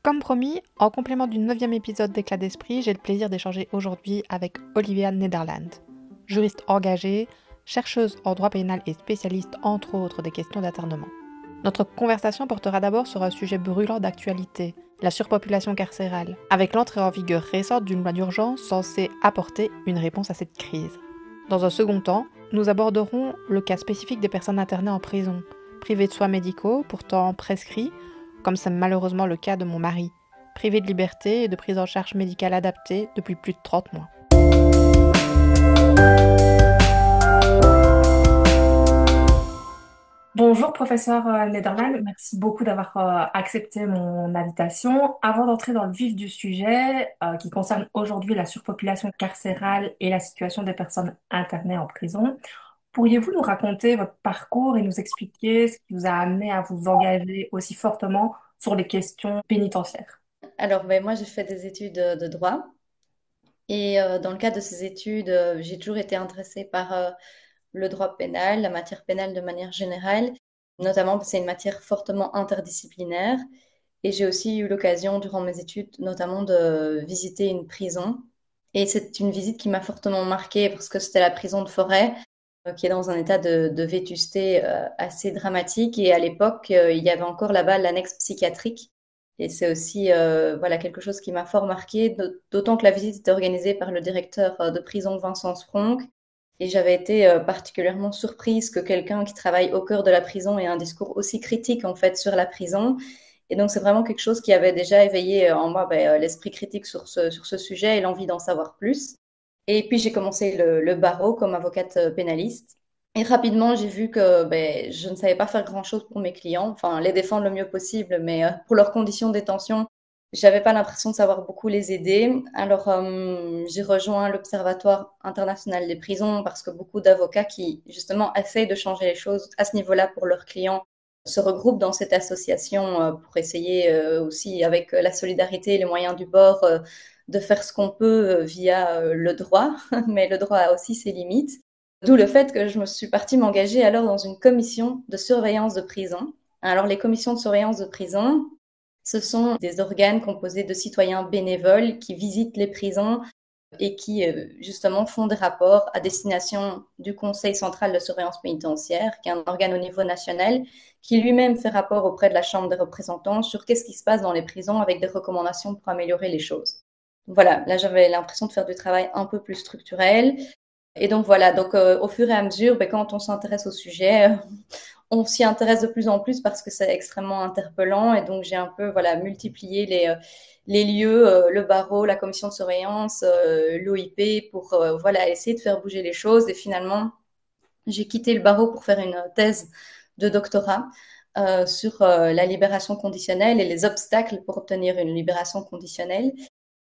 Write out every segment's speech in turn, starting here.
Comme promis, en complément du 9e épisode d'Éclat d'esprit, j'ai le plaisir d'échanger aujourd'hui avec Olivia Nederland, juriste engagée, chercheuse en droit pénal et spécialiste entre autres des questions d'internement. Notre conversation portera d'abord sur un sujet brûlant d'actualité, la surpopulation carcérale, avec l'entrée en vigueur récente d'une loi d'urgence censée apporter une réponse à cette crise. Dans un second temps, nous aborderons le cas spécifique des personnes internées en prison, privées de soins médicaux, pourtant prescrits, comme c'est malheureusement le cas de mon mari, privé de liberté et de prise en charge médicale adaptée depuis plus de 30 mois. Bonjour professeur Nederland, merci beaucoup d'avoir accepté mon invitation. Avant d'entrer dans le vif du sujet qui concerne aujourd'hui la surpopulation carcérale et la situation des personnes internées en prison, pourriez-vous nous raconter votre parcours et nous expliquer ce qui vous a amené à vous engager aussi fortement sur les questions pénitentiaires? Alors, moi, j'ai fait des études de droit et dans le cadre de ces études, j'ai toujours été intéressée par le droit pénal, la matière pénale de manière générale, notamment parce que c'est une matière fortement interdisciplinaire. Et j'ai aussi eu l'occasion, durant mes études, notamment de visiter une prison. Et c'est une visite qui m'a fortement marquée parce que c'était la prison de Forêt, qui est dans un état de vétusté assez dramatique. Et à l'époque, il y avait encore là-bas l'annexe psychiatrique. Et c'est aussi voilà, quelque chose qui m'a fort marqué, d'autant que la visite était organisée par le directeur de prison Vincent Spronck. Et j'avais été particulièrement surprise que quelqu'un qui travaille au cœur de la prison ait un discours aussi critique en fait sur la prison. Et donc c'est vraiment quelque chose qui avait déjà éveillé en moi l'esprit critique sur ce sujet et l'envie d'en savoir plus. Et puis j'ai commencé le barreau comme avocate pénaliste. Et rapidement, j'ai vu que je ne savais pas faire grand-chose pour mes clients, enfin les défendre le mieux possible, mais pour leurs conditions de détention, j'avais pas l'impression de savoir beaucoup les aider. Alors j'ai rejoint l'Observatoire international des prisons parce que beaucoup d'avocats qui justement essayent de changer les choses à ce niveau-là pour leurs clients se regroupent dans cette association pour essayer aussi avec la solidarité et les moyens du bord de faire ce qu'on peut via le droit, mais le droit a aussi ses limites. D'où le fait que je me suis partie m'engager alors dans une commission de surveillance de prison. Alors les commissions de surveillance de prison, ce sont des organes composés de citoyens bénévoles qui visitent les prisons et qui justement font des rapports à destination du Conseil central de surveillance pénitentiaire, qui est un organe au niveau national, qui lui-même fait rapport auprès de la Chambre des représentants sur qu'est-ce qui se passe dans les prisons avec des recommandations pour améliorer les choses. Voilà, là j'avais l'impression de faire du travail un peu plus structurel. Et donc voilà, donc au fur et à mesure, quand on s'intéresse au sujet, on s'y intéresse de plus en plus parce que c'est extrêmement interpellant. Et donc j'ai un peu voilà multiplié les lieux, le barreau, la commission de surveillance, l'OIP pour voilà essayer de faire bouger les choses. Et finalement, j'ai quitté le barreau pour faire une thèse de doctorat sur la libération conditionnelle et les obstacles pour obtenir une libération conditionnelle.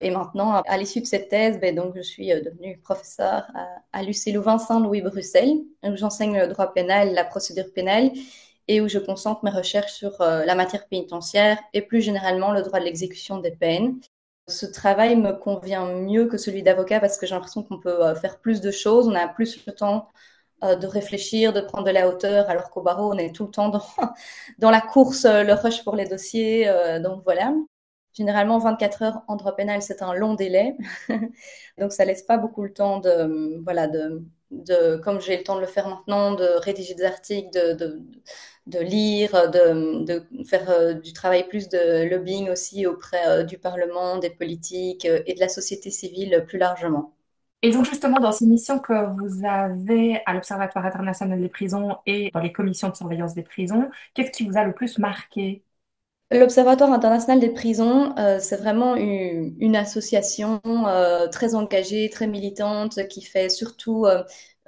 Et maintenant, à l'issue de cette thèse, donc, je suis devenue professeure à l'UC Louvain-Saint-Louis-Bruxelles, où j'enseigne le droit pénal, la procédure pénale, et où je concentre mes recherches sur la matière pénitentiaire et plus généralement le droit de l'exécution des peines. Ce travail me convient mieux que celui d'avocat parce que j'ai l'impression qu'on peut faire plus de choses, on a plus le temps de réfléchir, de prendre de la hauteur, alors qu'au barreau, on est tout le temps dans la course, le rush pour les dossiers. Donc voilà. Généralement, 24 heures en droit pénal, c'est un long délai. Donc, ça laisse pas beaucoup le temps voilà, comme j'ai le temps de le faire maintenant, de rédiger des articles, de lire, de faire du travail plus de lobbying aussi auprès du Parlement, des politiques et de la société civile plus largement. Et donc justement, dans ces missions que vous avez à l'Observatoire international des prisons et dans les commissions de surveillance des prisons, qu'est-ce qui vous a le plus marqué? L'Observatoire international des prisons, c'est vraiment une association très engagée, très militante, qui fait surtout,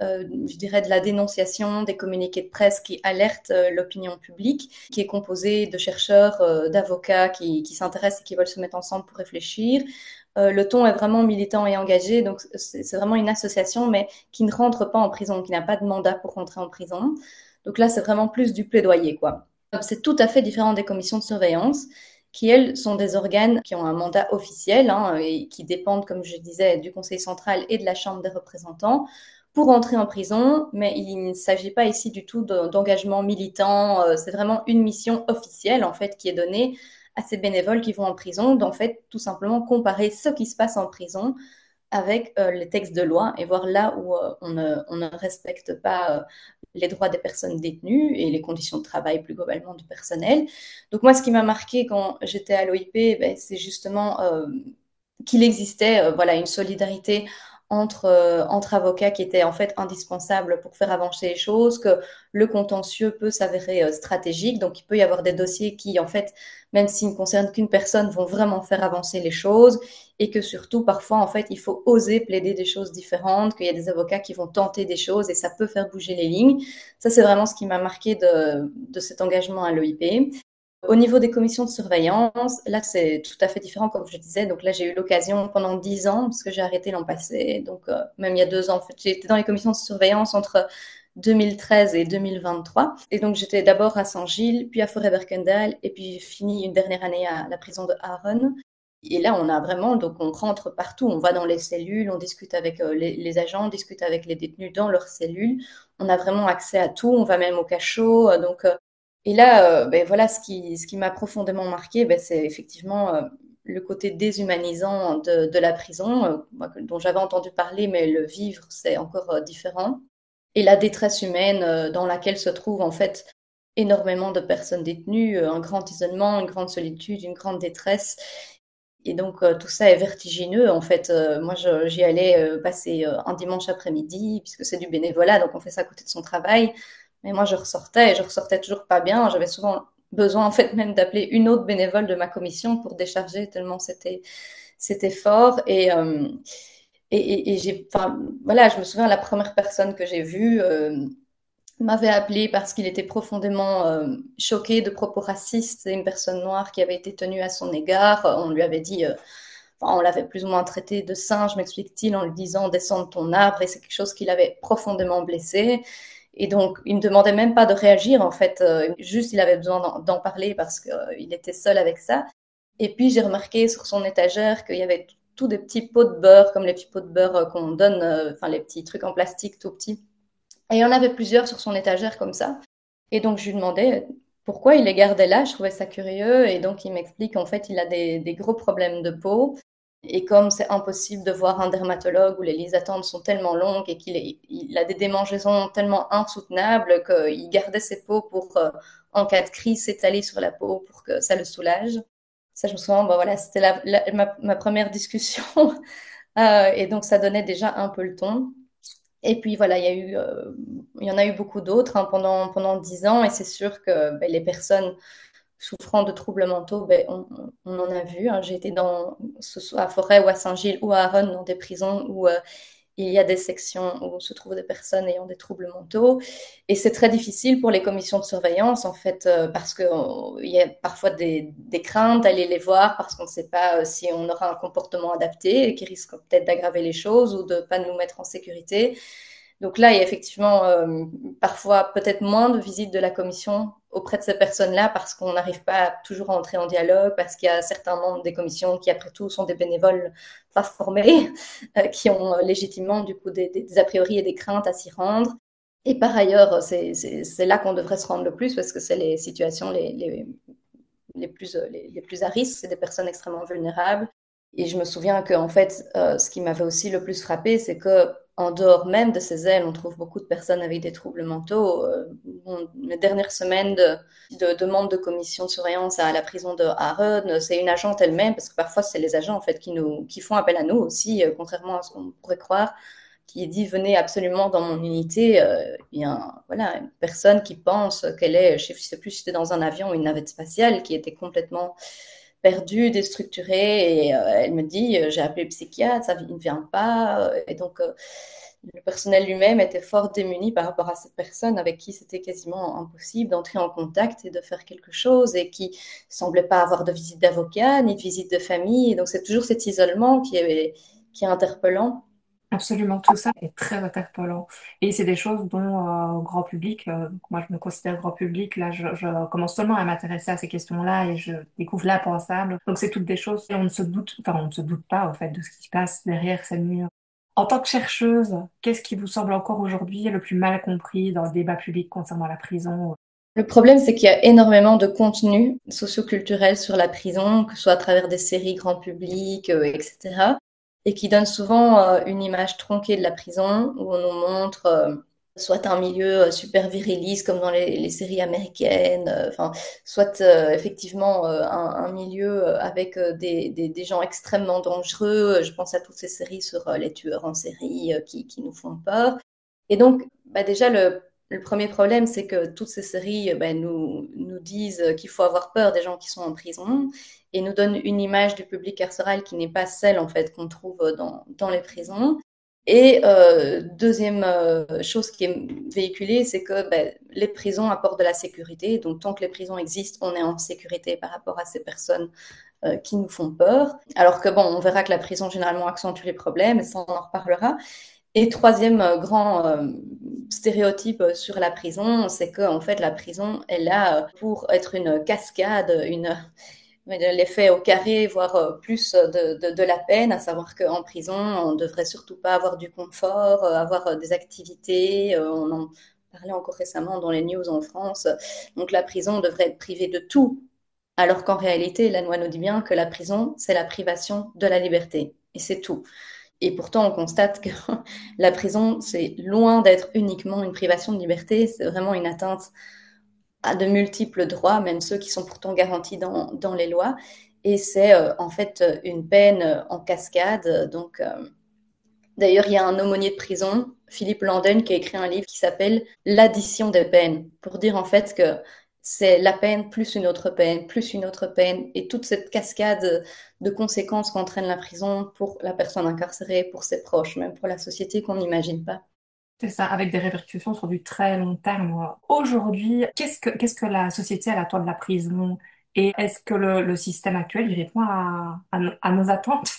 je dirais, de la dénonciation, des communiqués de presse qui alertent l'opinion publique, qui est composée de chercheurs, d'avocats qui s'intéressent et qui veulent se mettre ensemble pour réfléchir. Le ton est vraiment militant et engagé, donc c'est vraiment une association, mais qui ne rentre pas en prison, qui n'a pas de mandat pour rentrer en prison. Donc là, c'est vraiment plus du plaidoyer, quoi. C'est tout à fait différent des commissions de surveillance, qui, elles, sont des organes qui ont un mandat officiel et qui dépendent, comme je disais, du Conseil central et de la Chambre des représentants pour entrer en prison, mais il ne s'agit pas ici du tout d'engagement militant. C'est vraiment une mission officielle, en fait, qui est donnée à ces bénévoles qui vont en prison d'en fait tout simplement comparer ce qui se passe en prison avec les textes de loi et voir là où on ne respecte pas les droits des personnes détenues et les conditions de travail plus globalement du personnel. Donc moi, ce qui m'a marqué quand j'étais à l'OIP, ben, c'est justement qu'il existait voilà, une solidarité entre avocats qui était en fait indispensable pour faire avancer les choses, que le contentieux peut s'avérer stratégique, donc il peut y avoir des dossiers qui en fait, même s'ils ne concernent qu'une personne, vont vraiment faire avancer les choses, et que surtout parfois en fait il faut oser plaider des choses différentes, qu'il y a des avocats qui vont tenter des choses et ça peut faire bouger les lignes. Ça c'est vraiment ce qui m'a marqué de cet engagement à l'OIP. Au niveau des commissions de surveillance, là, c'est tout à fait différent, comme je disais. Donc là, j'ai eu l'occasion pendant 10 ans, parce que j'ai arrêté l'an passé, donc même il y a 2 ans, en fait, j'ai été dans les commissions de surveillance entre 2013 et 2023. Et donc, j'étais d'abord à Saint-Gilles, puis à Forêt-Berkendal, et puis j'ai fini une dernière année à la prison de Aaron. Et là, on a vraiment, donc on rentre partout, on va dans les cellules, on discute avec les agents, on discute avec les détenus dans leurs cellules. On a vraiment accès à tout, on va même au cachot. Et là, ben voilà, ce qui m'a profondément marqué, ben, c'est effectivement le côté déshumanisant de la prison, moi, dont j'avais entendu parler, mais le vivre, c'est encore différent. Et la détresse humaine dans laquelle se trouvent en fait énormément de personnes détenues, un grand isolement, une grande solitude, une grande détresse. Et donc tout ça est vertigineux. En fait, moi, j'y allais passer un dimanche après-midi, puisque c'est du bénévolat, donc on fait ça à côté de son travail. Mais moi, je ressortais et je ressortais toujours pas bien. J'avais souvent besoin, en fait, même d'appeler une autre bénévole de ma commission pour décharger tellement c'était fort. Et j'ai, enfin, voilà, je me souviens, la première personne que j'ai vue m'avait appelé parce qu'il était profondément choqué de propos racistes. C'est une personne noire qui avait été tenue à son égard. On lui avait dit, enfin, on l'avait plus ou moins traité de singe, m'explique-t-il, en lui disant descends de ton arbre. Et c'est quelque chose qui l'avait profondément blessé. Et donc, il ne me demandait même pas de réagir, en fait. Juste, il avait besoin d'en parler parce qu'il était seul avec ça. Et puis, j'ai remarqué sur son étagère qu'il y avait tous des petits pots de beurre, comme les petits pots de beurre qu'on donne, enfin, les petits trucs en plastique tout petits. Et il y en avait plusieurs sur son étagère comme ça. Et donc, je lui demandais pourquoi il les gardait là. Je trouvais ça curieux. Et donc, il m'explique qu'en fait, il a des gros problèmes de peau. Et comme c'est impossible de voir un dermatologue où les listes d'attente sont tellement longues et il a des démangeaisons tellement insoutenables qu'il gardait ses peaux pour, en cas de crise, s'étaler sur la peau pour que ça le soulage. Ça, je me souviens, bon, voilà, c'était ma première discussion. Et donc, ça donnait déjà un peu le ton. Et puis voilà, il y en a eu beaucoup d'autres hein, pendant 10 ans, et c'est sûr que ben, les personnes souffrant de troubles mentaux, ben, on en a vu. Hein. J'ai été ce soit à Forêt ou à Saint-Gilles ou à Arronne, dans des prisons où il y a des sections où se trouvent des personnes ayant des troubles mentaux. Et c'est très difficile pour les commissions de surveillance, en fait, parce qu'il y a parfois des craintes d'aller les voir, parce qu'on ne sait pas si on aura un comportement adapté et qui risque peut-être d'aggraver les choses ou de ne pas nous mettre en sécurité. Donc là, il y a effectivement parfois peut-être moins de visites de la commission auprès de ces personnes-là parce qu'on n'arrive pas toujours à entrer en dialogue, parce qu'il y a certains membres des commissions qui, après tout, sont des bénévoles pas formés, qui ont légitimement du coup des a priori et des craintes à s'y rendre. Et par ailleurs, c'est là qu'on devrait se rendre le plus parce que c'est les situations les plus à risque, c'est des personnes extrêmement vulnérables. Et je me souviens que en fait, ce qui m'avait aussi le plus frappé, c'est que en dehors même de ces ailes, on trouve beaucoup de personnes avec des troubles mentaux. Mes dernières semaines de membres de commission de surveillance à la prison de Aaron, c'est une agente elle-même, parce que parfois c'est les agents en fait qui font appel à nous aussi, contrairement à ce qu'on pourrait croire, qui dit venez absolument dans mon unité. Il y a voilà, une personne qui pense qu'elle est, je ne sais plus si c'était dans un avion ou une navette spatiale, qui était complètement perdue, déstructurée. Et elle me dit j'ai appelé le psychiatre, ça ne vient pas. Et donc le personnel lui-même était fort démuni par rapport à cette personne avec qui c'était quasiment impossible d'entrer en contact et de faire quelque chose, et qui semblait pas avoir de visite d'avocat ni de visite de famille. Et donc c'est toujours cet isolement qui est interpellant. Absolument, tout ça est très interpellant. Et c'est des choses dont grand public, donc moi je me considère grand public, là je commence seulement à m'intéresser à ces questions-là et je découvre l'impensable. Donc c'est toutes des choses, et on ne se doute, enfin on ne se doute pas au fait de ce qui se passe derrière ces murs. En tant que chercheuse, qu'est-ce qui vous semble encore aujourd'hui le plus mal compris dans le débat public concernant la prison? Le problème, c'est qu'il y a énormément de contenu socioculturel sur la prison, que ce soit à travers des séries grand public, etc., et qui donnent souvent une image tronquée de la prison, où on nous montre soit un milieu super viriliste, comme dans les séries américaines, enfin, soit effectivement un milieu avec des gens extrêmement dangereux. Je pense à toutes ces séries sur les tueurs en série qui nous font peur. Et donc, bah déjà, le premier problème, c'est que toutes ces séries nous disent qu'il faut avoir peur des gens qui sont en prison et nous donnent une image du public carcéral qui n'est pas celle en fait qu'on trouve dans les prisons. Et deuxième chose qui est véhiculée, c'est que les prisons apportent de la sécurité. Donc, tant que les prisons existent, on est en sécurité par rapport à ces personnes qui nous font peur. Alors que bon, on verra que la prison généralement accentue les problèmes, et ça on en reparlera. Et troisième grand stéréotype sur la prison, c'est que en fait la prison est là pour être une cascade, l'effet au carré, voire plus de la peine, à savoir qu'en prison, on ne devrait surtout pas avoir du confort, avoir des activités. On en parlait encore récemment dans les news en France. Donc la prison devrait être privée de tout, alors qu'en réalité, la loi nous dit bien que la prison, c'est la privation de la liberté. Et c'est tout. Et pourtant, on constate que la prison, c'est loin d'être uniquement une privation de liberté, c'est vraiment une atteinte à de multiples droits, même ceux qui sont pourtant garantis dans les lois. Et c'est en fait une peine en cascade. Donc, d'ailleurs, il y a un aumônier de prison, Philippe Landen, qui a écrit un livre qui s'appelle L'addition des peines, pour dire en fait que c'est la peine plus une autre peine, plus une autre peine, et toute cette cascade de conséquences qu'entraîne la prison pour la personne incarcérée, pour ses proches, même pour la société qu'on n'imagine pas. C'est ça, avec des répercussions sur du très long terme. Aujourd'hui, qu'est-ce que la société elle attend de la prison? Et est-ce que le système actuel il répond à nos attentes?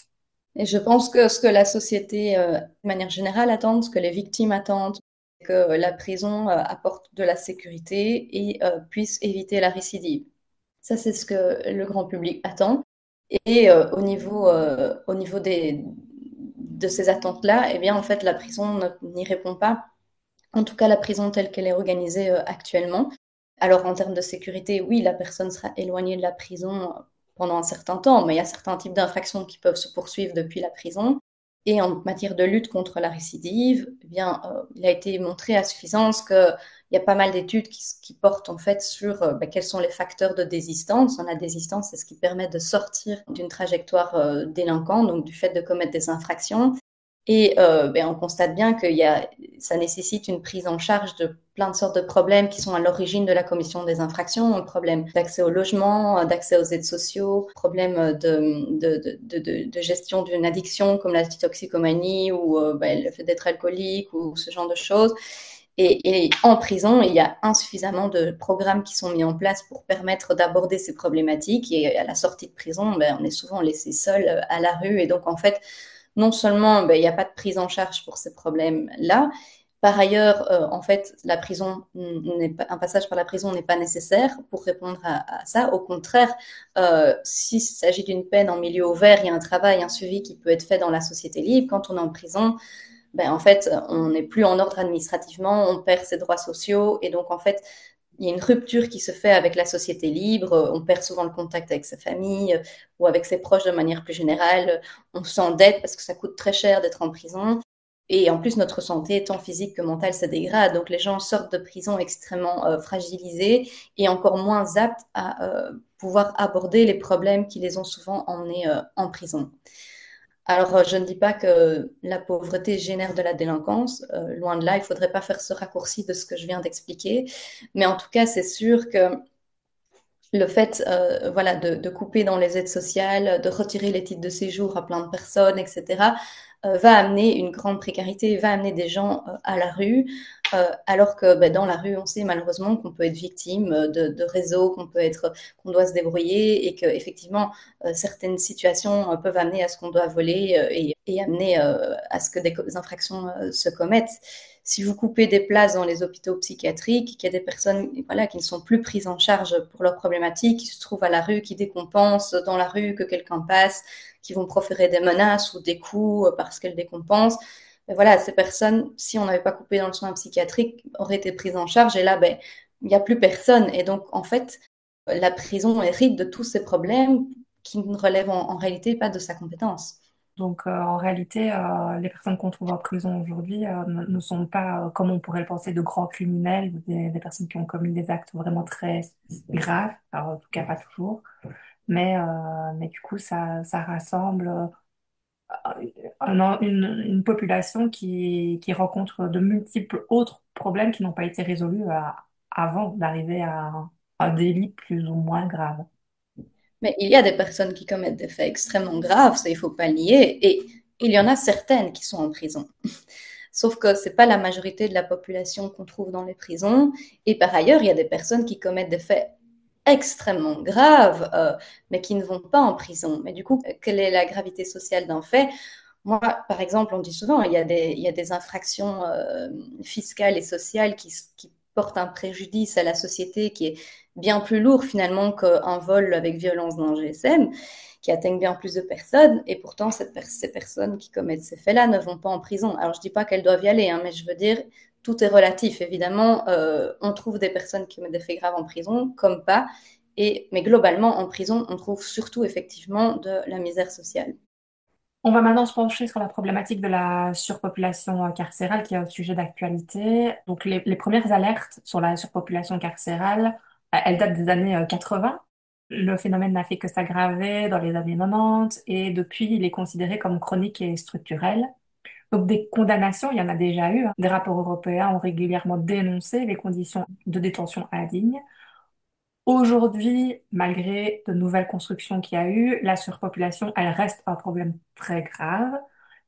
Et je pense que ce que la société, de manière générale, attend, ce que les victimes attendent, c'est que la prison apporte de la sécurité et puisse éviter la récidive. Ça, c'est ce que le grand public attend. Et au niveau de ces attentes-là, eh bien, en fait, la prison n'y répond pas. En tout cas, la prison telle qu'elle est organisée actuellement. Alors, en termes de sécurité, oui, la personne sera éloignée de la prison pendant un certain temps, mais il y a certains types d'infractions qui peuvent se poursuivre depuis la prison. Et en matière de lutte contre la récidive, eh bien, il a été montré à suffisance qu'il y a pas mal d'études qui portent en fait sur quels sont les facteurs de désistance. La désistance, c'est ce qui permet de sortir d'une trajectoire délinquante, donc du fait de commettre des infractions. Et on constate bien que ça nécessite une prise en charge de plein de sortes de problèmes qui sont à l'origine de la commission des infractions, problème d'accès au logement, d'accès aux aides sociaux, problème de gestion d'une addiction comme la toxicomanie ou le fait d'être alcoolique ou ce genre de choses. Et en prison, il y a insuffisamment de programmes qui sont mis en place pour permettre d'aborder ces problématiques. Et à la sortie de prison, on est souvent laissé seul à la rue. Et donc, en fait, non seulement il n'y a pas de prise en charge pour ces problèmes-là, par ailleurs, en fait, un passage par la prison n'est pas nécessaire pour répondre à ça. Au contraire, s'il s'agit d'une peine en milieu ouvert, il y a un travail, un suivi qui peut être fait dans la société libre. Quand on est en prison, en fait, on n'est plus en ordre administrativement, on perd ses droits sociaux, et donc en fait, il y a une rupture qui se fait avec la société libre, on perd souvent le contact avec sa famille ou avec ses proches de manière plus générale, on s'endette parce que ça coûte très cher d'être en prison. Et en plus, notre santé, tant physique que mentale, se dégrade. Donc les gens sortent de prison extrêmement fragilisés et encore moins aptes à pouvoir aborder les problèmes qui les ont souvent emmenés en prison. Alors, je ne dis pas que la pauvreté génère de la délinquance, loin de là, il ne faudrait pas faire ce raccourci de ce que je viens d'expliquer, mais en tout cas, c'est sûr que le fait de couper dans les aides sociales, de retirer les titres de séjour à plein de personnes, etc., va amener une grande précarité, va amener des gens à la rue, alors que dans la rue, on sait malheureusement qu'on peut être victime de réseaux, qu'on doit se débrouiller et qu'effectivement, certaines situations peuvent amener à ce qu'on doit voler et amener à ce que des infractions se commettent. Si vous coupez des places dans les hôpitaux psychiatriques, qu'il y a des personnes qui ne sont plus prises en charge pour leurs problématiques, qui se trouvent à la rue, qui décompensent dans la rue, que quelqu'un passe, qui vont proférer des menaces ou des coups parce qu'elles décompensent. Mais voilà, ces personnes, si on n'avait pas coupé dans le soin psychiatrique, auraient été prises en charge. Et là, il y a plus personne. Et donc, en fait, la prison hérite de tous ces problèmes qui ne relèvent en réalité pas de sa compétence. Donc, en réalité, les personnes qu'on trouve en prison aujourd'hui ne sont pas, comme on pourrait le penser, de grands criminels, des personnes qui ont commis des actes vraiment très graves, alors, en tout cas pas toujours, mais du coup, ça rassemble une population qui rencontre de multiples autres problèmes qui n'ont pas été résolus avant d'arriver à un délit plus ou moins grave. Mais il y a des personnes qui commettent des faits extrêmement graves, ça il faut pas le nier, et il y en a certaines qui sont en prison. Sauf que c'est pas la majorité de la population qu'on trouve dans les prisons. Et par ailleurs, il y a des personnes qui commettent des faits extrêmement graves, mais qui ne vont pas en prison. Mais du coup, quelle est la gravité sociale d'un fait? Moi, par exemple, on dit souvent, il y a des infractions fiscales et sociales qui portent un préjudice à la société qui est bien plus lourd finalement qu'un vol avec violence dans un GSM, qui atteignent bien plus de personnes, et pourtant ces personnes qui commettent ces faits-là ne vont pas en prison. Alors je ne dis pas qu'elles doivent y aller, hein, mais je veux dire, tout est relatif. Évidemment, on trouve des personnes qui commettent des faits graves en prison, comme pas, mais globalement, en prison, on trouve surtout effectivement de la misère sociale. On va maintenant se pencher sur la problématique de la surpopulation carcérale qui est un sujet d'actualité. Donc, les premières alertes sur la surpopulation carcérale, elles datent des années 80. Le phénomène n'a fait que s'aggraver dans les années 90 et depuis, il est considéré comme chronique et structurel. Donc, des condamnations, il y en a déjà eu, hein. Des rapports européens ont régulièrement dénoncé les conditions de détention indignes. Aujourd'hui, malgré de nouvelles constructions qu'il y a eu, la surpopulation, elle reste un problème très grave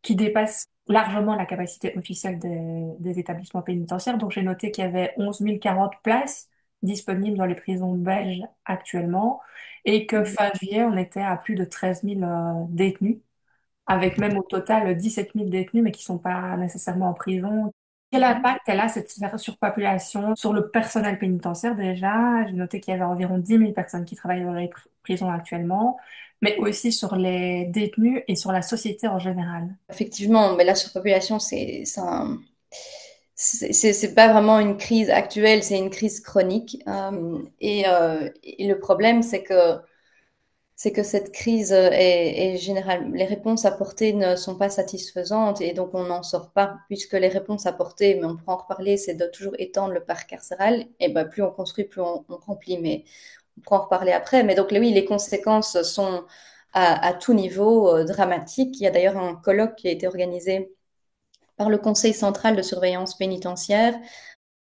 qui dépasse largement la capacité officielle des établissements pénitentiaires. Donc, j'ai noté qu'il y avait 11 040 places disponibles dans les prisons belges actuellement et que fin juillet, on était à plus de 13 000 détenus, avec même au total 17 000 détenus, mais qui sont pas nécessairement en prison. Quel impact elle a, cette surpopulation, sur le personnel pénitentiaire déjà? J'ai noté qu'il y avait environ 10 000 personnes qui travaillent dans les prisons actuellement, mais aussi sur les détenus et sur la société en général. Effectivement, mais la surpopulation, c'est pas vraiment une crise actuelle, c'est une crise chronique. Et le problème, c'est que cette crise est générale. Les réponses apportées ne sont pas satisfaisantes et donc on n'en sort pas, puisque les réponses apportées, mais on pourra en reparler, c'est de toujours étendre le parc carcéral. Et ben, plus on construit, plus on remplit. Mais on pourra en reparler après. Mais donc, oui, les conséquences sont à tout niveau dramatiques. Il y a d'ailleurs un colloque qui a été organisé par le Conseil central de surveillance pénitentiaire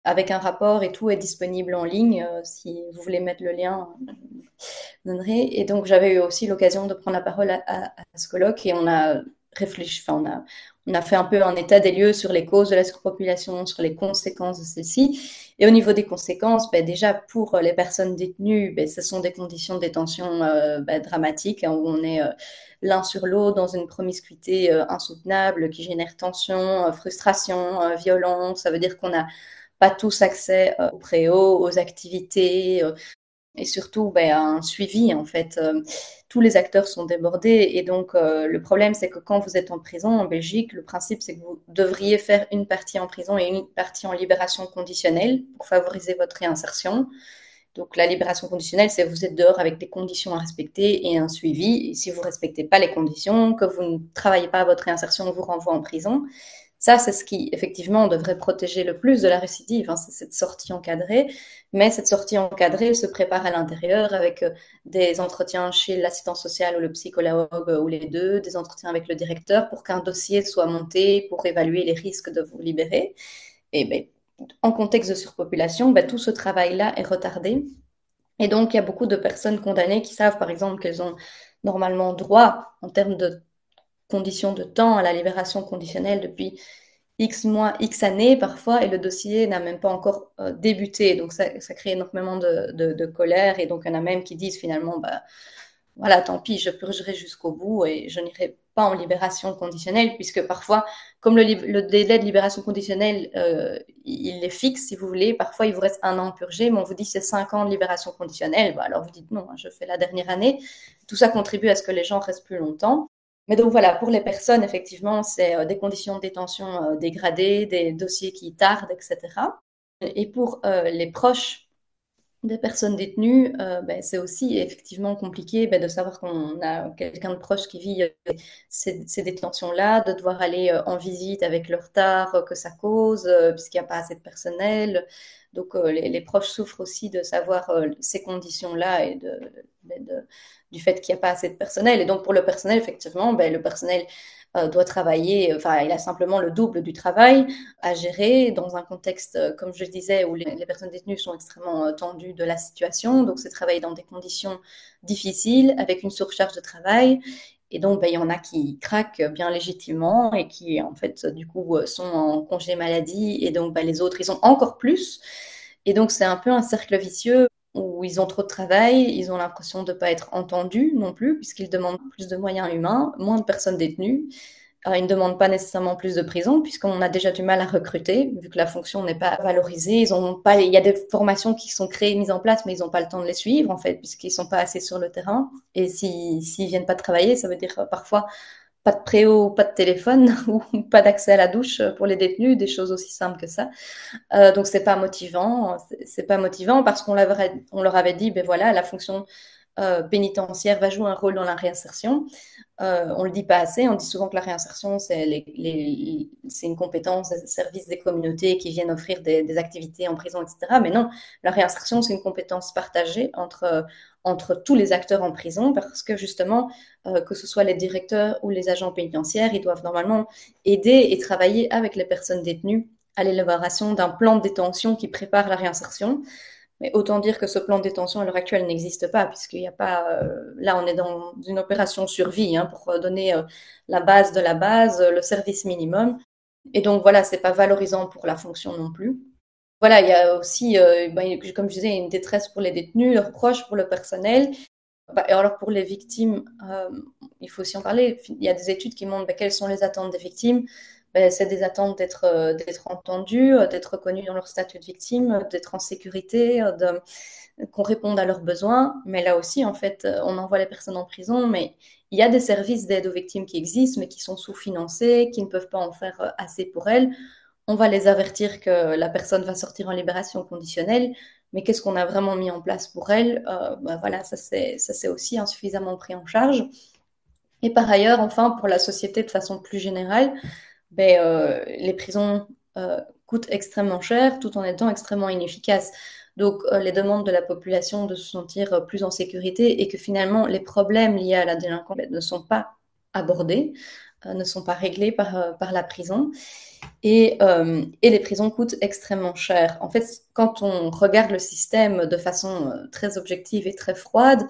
avec un rapport et tout est disponible en ligne. Si vous voulez mettre le lien, je donnerai. Et donc, j'avais eu aussi l'occasion de prendre la parole à ce colloque et on a réfléchi, enfin, on a fait un peu un état des lieux sur les causes de la surpopulation, sur les conséquences de celle-ci. Et au niveau des conséquences, ben, déjà pour les personnes détenues, ben, ce sont des conditions de détention ben, dramatiques, hein, où on est l'un sur l'autre dans une promiscuité insoutenable qui génère tension, frustration, violence. Ça veut dire qu'on n'a pas tous accès aux préaux, aux activités, et surtout ben, un suivi en fait. Tous les acteurs sont débordés et donc le problème c'est que quand vous êtes en prison en Belgique, le principe c'est que vous devriez faire une partie en prison et une partie en libération conditionnelle pour favoriser votre réinsertion. Donc la libération conditionnelle, c'est que vous êtes dehors avec des conditions à respecter et un suivi. Et si vous ne respectez pas les conditions, que vous ne travaillez pas à votre réinsertion, on vous renvoie en prison. Ça, c'est ce qui, effectivement, devrait protéger le plus de la récidive, hein, c'est cette sortie encadrée. Mais cette sortie encadrée se prépare à l'intérieur avec des entretiens chez l'assistant social ou le psychologue ou les deux, des entretiens avec le directeur pour qu'un dossier soit monté pour évaluer les risques de vous libérer. Et ben, en contexte de surpopulation, ben, tout ce travail-là est retardé. Et donc, il y a beaucoup de personnes condamnées qui savent, par exemple, qu'elles ont normalement droit, en termes de conditions de temps, à la libération conditionnelle depuis X mois, X années parfois, et le dossier n'a même pas encore débuté. Donc, ça crée énormément de colère. Et donc, il y en a même qui disent finalement, bah, voilà, tant pis, je purgerai jusqu'au bout et je n'irai pas en libération conditionnelle, puisque parfois, comme le délai de libération conditionnelle, il est fixe, si vous voulez, parfois il vous reste un an à purger, mais on vous dit c'est 5 ans de libération conditionnelle, bah, alors vous dites non, je fais la dernière année. Tout ça contribue à ce que les gens restent plus longtemps. Mais donc voilà, pour les personnes, effectivement, c'est des conditions de détention dégradées, des dossiers qui tardent, etc. Et pour les proches des personnes détenues, c'est aussi effectivement compliqué de savoir qu'on a quelqu'un de proche qui vit ces détentions-là, de devoir aller en visite avec le retard que ça cause, puisqu'il n'y a pas assez de personnel. Donc les proches souffrent aussi de savoir ces conditions-là et du fait qu'il n'y a pas assez de personnel. Et donc pour le personnel, effectivement, le personnel doit travailler, enfin il a simplement le double du travail à gérer dans un contexte, comme je disais, où les personnes détenues sont extrêmement tendues de la situation. Donc, c'est travailler dans des conditions difficiles, avec une surcharge de travail. Et donc, il y en a qui craquent bien légitimement et qui, en fait, du coup, sont en congé maladie. Et donc, les autres, ils ont encore plus. Et donc, c'est un peu un cercle vicieux où ils ont trop de travail, ils ont l'impression de ne pas être entendus non plus, puisqu'ils demandent plus de moyens humains, moins de personnes détenues. Ils ne demandent pas nécessairement plus de prison, puisqu'on a déjà du mal à recruter, vu que la fonction n'est pas valorisée. Ils ont pas, il y a des formations qui sont créées, mises en place, mais ils n'ont pas le temps de les suivre, en fait, puisqu'ils ne sont pas assez sur le terrain. Et s'ils viennent pas travailler, ça veut dire parfois pas de préau, pas de téléphone, ou pas d'accès à la douche pour les détenus, des choses aussi simples que ça. Donc c'est pas motivant, c'est pas motivant parce on leur avait dit, ben voilà, la fonction pénitentiaire va jouer un rôle dans la réinsertion. On le dit pas assez, on dit souvent que la réinsertion, c'est une compétence des services des communautés qui viennent offrir des activités en prison, etc. Mais non, la réinsertion, c'est une compétence partagée entre tous les acteurs en prison parce que justement, que ce soit les directeurs ou les agents pénitentiaires, ils doivent normalement aider et travailler avec les personnes détenues à l'élaboration d'un plan de détention qui prépare la réinsertion. Mais autant dire que ce plan de détention à l'heure actuelle n'existe pas, puisqu'il n'y a pas. Là, on est dans une opération survie pour donner la base de la base, le service minimum. Et donc voilà, c'est pas valorisant pour la fonction non plus. Voilà, il y a aussi, comme je disais, une détresse pour les détenus, leurs proches, pour le personnel. Et alors pour les victimes, il faut aussi en parler. Il y a des études qui montrent quelles sont les attentes des victimes. C'est des attentes d'être entendues, d'être reconnues dans leur statut de victime, d'être en sécurité, qu'on réponde à leurs besoins. Mais là aussi, en fait, on envoie les personnes en prison, mais il y a des services d'aide aux victimes qui existent, mais qui sont sous-financés, qui ne peuvent pas en faire assez pour elles. On va les avertir que la personne va sortir en libération conditionnelle, mais qu'est-ce qu'on a vraiment mis en place pour elle? Voilà, ça c'est aussi insuffisamment pris en charge. Et par ailleurs, enfin, pour la société de façon plus générale, les prisons coûtent extrêmement cher tout en étant extrêmement inefficaces. Donc, les demandes de la population de se sentir plus en sécurité et que finalement les problèmes liés à la délinquance ne sont pas abordés, ne sont pas réglés par la prison. Et les prisons coûtent extrêmement cher. En fait, quand on regarde le système de façon très objective et très froide,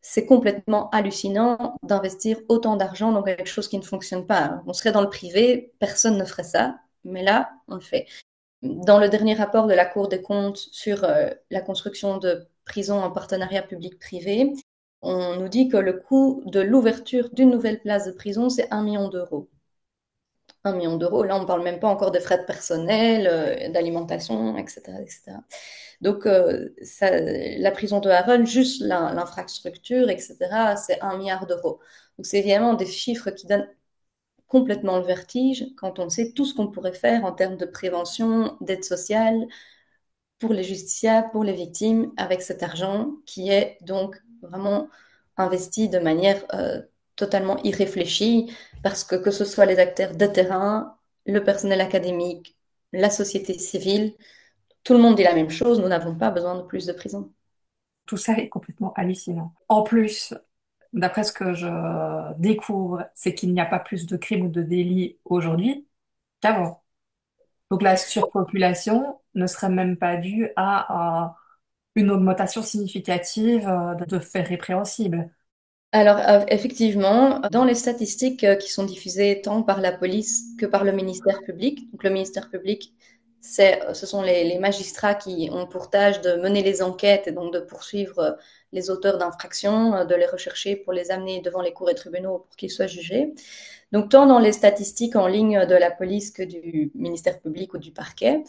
c'est complètement hallucinant d'investir autant d'argent dans quelque chose qui ne fonctionne pas. On serait dans le privé, personne ne ferait ça, mais là, on le fait. Dans le dernier rapport de la Cour des comptes sur la construction de prisons en partenariat public-privé, on nous dit que le coût de l'ouverture d'une nouvelle place de prison, c'est 1 million d'euros. 1 million d'euros. Là, on ne parle même pas encore des frais de personnel, d'alimentation, etc., etc. Donc, la prison de Haven, juste l'infrastructure, etc., c'est 1 milliard d'euros. Donc, c'est évidemment des chiffres qui donnent complètement le vertige quand on sait tout ce qu'on pourrait faire en termes de prévention, d'aide sociale, pour les justiciables, pour les victimes, avec cet argent qui est donc vraiment investi de manière totalement irréfléchie, parce que ce soit les acteurs de terrain, le personnel académique, la société civile, tout le monde dit la même chose, nous n'avons pas besoin de plus de prisons. Tout ça est complètement hallucinant. En plus, d'après ce que je découvre, c'est qu'il n'y a pas plus de crimes ou de délits aujourd'hui qu'avant. Donc la surpopulation ne serait même pas due à une augmentation significative de faits répréhensibles. Alors, effectivement, dans les statistiques qui sont diffusées tant par la police que par le ministère public, donc le ministère public, ce sont les magistrats qui ont pour tâche de mener les enquêtes et donc de poursuivre les auteurs d'infractions, de les rechercher pour les amener devant les cours et tribunaux pour qu'ils soient jugés. Donc, tant dans les statistiques en ligne de la police que du ministère public ou du parquet,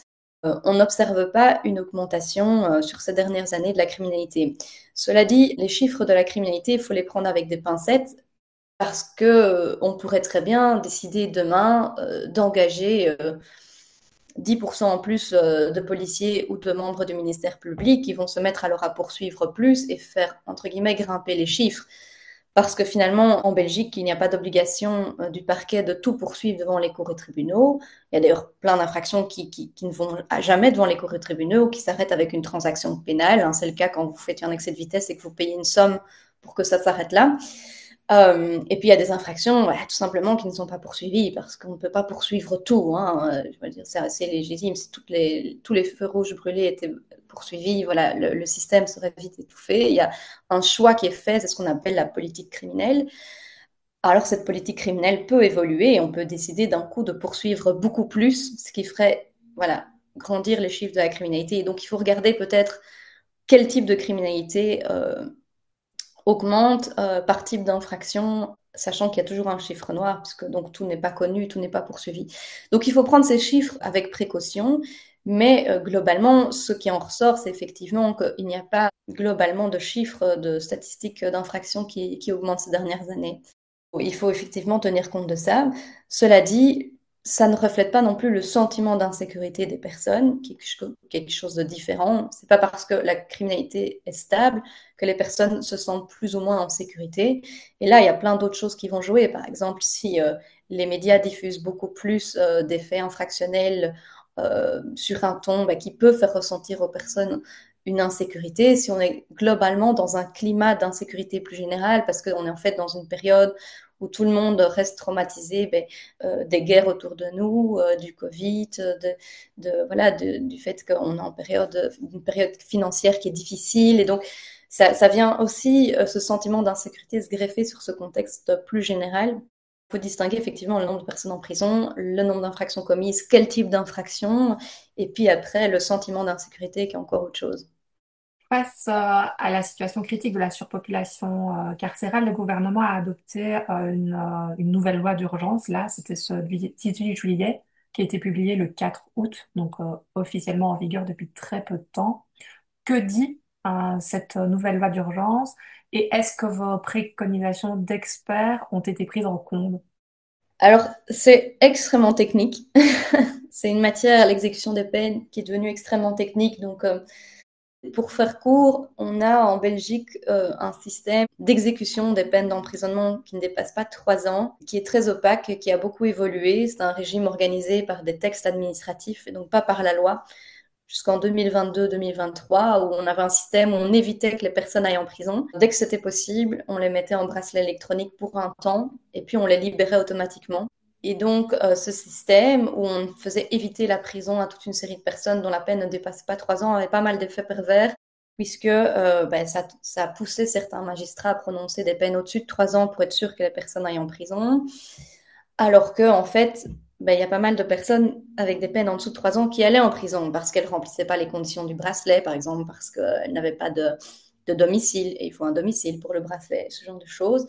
on n'observe pas une augmentation sur ces dernières années de la criminalité. Cela dit, les chiffres de la criminalité, il faut les prendre avec des pincettes parce que on pourrait très bien décider demain d'engager 10% en plus de policiers ou de membres du ministère public qui vont se mettre alors à poursuivre plus et faire, entre guillemets, grimper les chiffres. Parce que finalement, en Belgique, il n'y a pas d'obligation du parquet de tout poursuivre devant les cours et tribunaux. Il y a d'ailleurs plein d'infractions qui ne vont jamais devant les cours et tribunaux ou qui s'arrêtent avec une transaction pénale. Hein. C'est le cas quand vous faites un excès de vitesse et que vous payez une somme pour que ça s'arrête là. Et puis il y a des infractions tout simplement qui ne sont pas poursuivies parce qu'on ne peut pas poursuivre tout. Hein. Je veux dire, c'est assez légitime. Si tous les feux rouges brûlés étaient poursuivis, voilà, le système serait vite étouffé. Il y a un choix qui est fait, c'est ce qu'on appelle la politique criminelle. Alors cette politique criminelle peut évoluer et on peut décider d'un coup de poursuivre beaucoup plus, ce qui ferait voilà, grandir les chiffres de la criminalité. Et donc il faut regarder peut-être quel type de criminalité augmente par type d'infraction, sachant qu'il y a toujours un chiffre noir, puisque donc tout n'est pas connu, tout n'est pas poursuivi. Donc il faut prendre ces chiffres avec précaution, mais globalement, ce qui en ressort, c'est effectivement qu'il n'y a pas globalement de chiffres, de statistiques d'infractions qui augmentent ces dernières années. Il faut effectivement tenir compte de ça. Cela dit, ça ne reflète pas non plus le sentiment d'insécurité des personnes, quelque chose de différent. C'est pas parce que la criminalité est stable que les personnes se sentent plus ou moins en sécurité. Et là, il y a plein d'autres choses qui vont jouer. Par exemple, si les médias diffusent beaucoup plus des faits infractionnels sur un ton qui peut faire ressentir aux personnes une insécurité, si on est globalement dans un climat d'insécurité plus général, parce qu'on est en fait dans une période où tout le monde reste traumatisé des guerres autour de nous, du Covid, du fait qu'on est en une période financière qui est difficile. Et donc, ça vient aussi, ce sentiment d'insécurité, se greffer sur ce contexte plus général. Il faut distinguer effectivement le nombre de personnes en prison, le nombre d'infractions commises, quel type d'infraction, et puis après, le sentiment d'insécurité qui est encore autre chose. Face à la situation critique de la surpopulation carcérale, le gouvernement a adopté une nouvelle loi d'urgence. Là, c'était ce 18 juillet qui a été publié le 4 août, donc officiellement en vigueur depuis très peu de temps. Que dit cette nouvelle loi d'urgence et est-ce que vos préconisations d'experts ont été prises en compte? Alors, c'est extrêmement technique. C'est une matière, l'exécution des peines, qui est devenue extrêmement technique. Donc, pour faire court, on a en Belgique un système d'exécution des peines d'emprisonnement qui ne dépasse pas 3 ans, qui est très opaque, qui a beaucoup évolué. C'est un régime organisé par des textes administratifs et donc pas par la loi, jusqu'en 2022-2023, où on avait un système où on évitait que les personnes aillent en prison. Dès que c'était possible, on les mettait en bracelet électronique pour un temps et puis on les libérait automatiquement. Et donc, ce système où on faisait éviter la prison à toute une série de personnes dont la peine ne dépassait pas 3 ans avait pas mal d'effets pervers, puisque ça poussait certains magistrats à prononcer des peines au-dessus de 3 ans pour être sûr que les personnes aillent en prison. Alors que, en fait, il y a pas mal de personnes avec des peines en dessous de 3 ans qui allaient en prison parce qu'elles ne remplissaient pas les conditions du bracelet, par exemple, parce qu'elles n'avaient pas de domicile, et il faut un domicile pour le bracelet, ce genre de choses.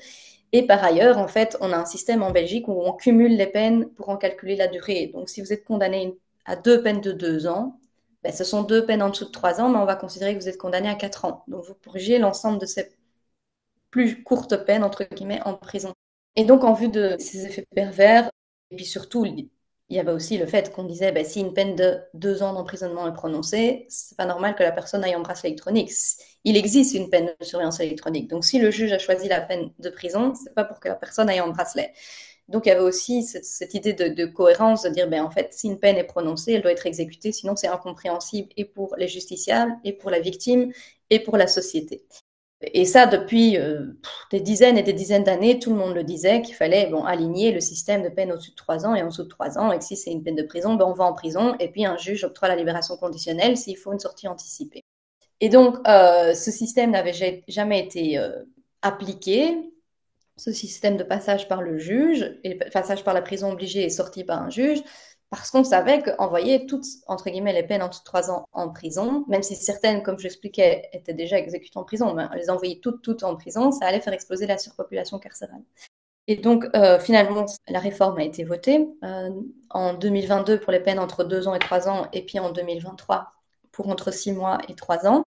Et par ailleurs, en fait, on a un système en Belgique où on cumule les peines pour en calculer la durée. Donc, si vous êtes condamné à 2 peines de 2 ans, ce sont 2 peines en dessous de 3 ans, mais on va considérer que vous êtes condamné à 4 ans. Donc, vous purgez l'ensemble de ces plus courtes peines, entre guillemets, en prison. Et donc, en vue de ces effets pervers, et puis surtout, il y avait aussi le fait qu'on disait, si une peine de 2 ans d'emprisonnement est prononcée, c'est pas normal que la personne aille en bracelet électronique. Il existe une peine de surveillance électronique. Donc, si le juge a choisi la peine de prison, c'est pas pour que la personne aille en bracelet. Donc, il y avait aussi cette idée de cohérence, de dire, en fait, si une peine est prononcée, elle doit être exécutée, sinon c'est incompréhensible et pour les justiciables, et pour la victime, et pour la société. Et ça, depuis des dizaines et des dizaines d'années, tout le monde le disait qu'il fallait aligner le système de peine au-dessus de 3 ans et en dessous de 3 ans, et que si c'est une peine de prison, on va en prison, et puis un juge octroie la libération conditionnelle s'il faut une sortie anticipée. Et donc, ce système n'avait jamais été appliqué, ce système de passage par le juge, et passage par la prison obligée et sortie par un juge, parce qu'on savait qu'envoyer toutes, entre guillemets, les peines en dessous de 3 ans en prison, même si certaines, comme je l'expliquais, étaient déjà exécutées en prison, mais les envoyer toutes en prison, ça allait faire exploser la surpopulation carcérale. Et donc, finalement, la réforme a été votée en 2022 pour les peines entre 2 ans et 3 ans, et puis en 2023 pour entre 6 mois et 3 ans.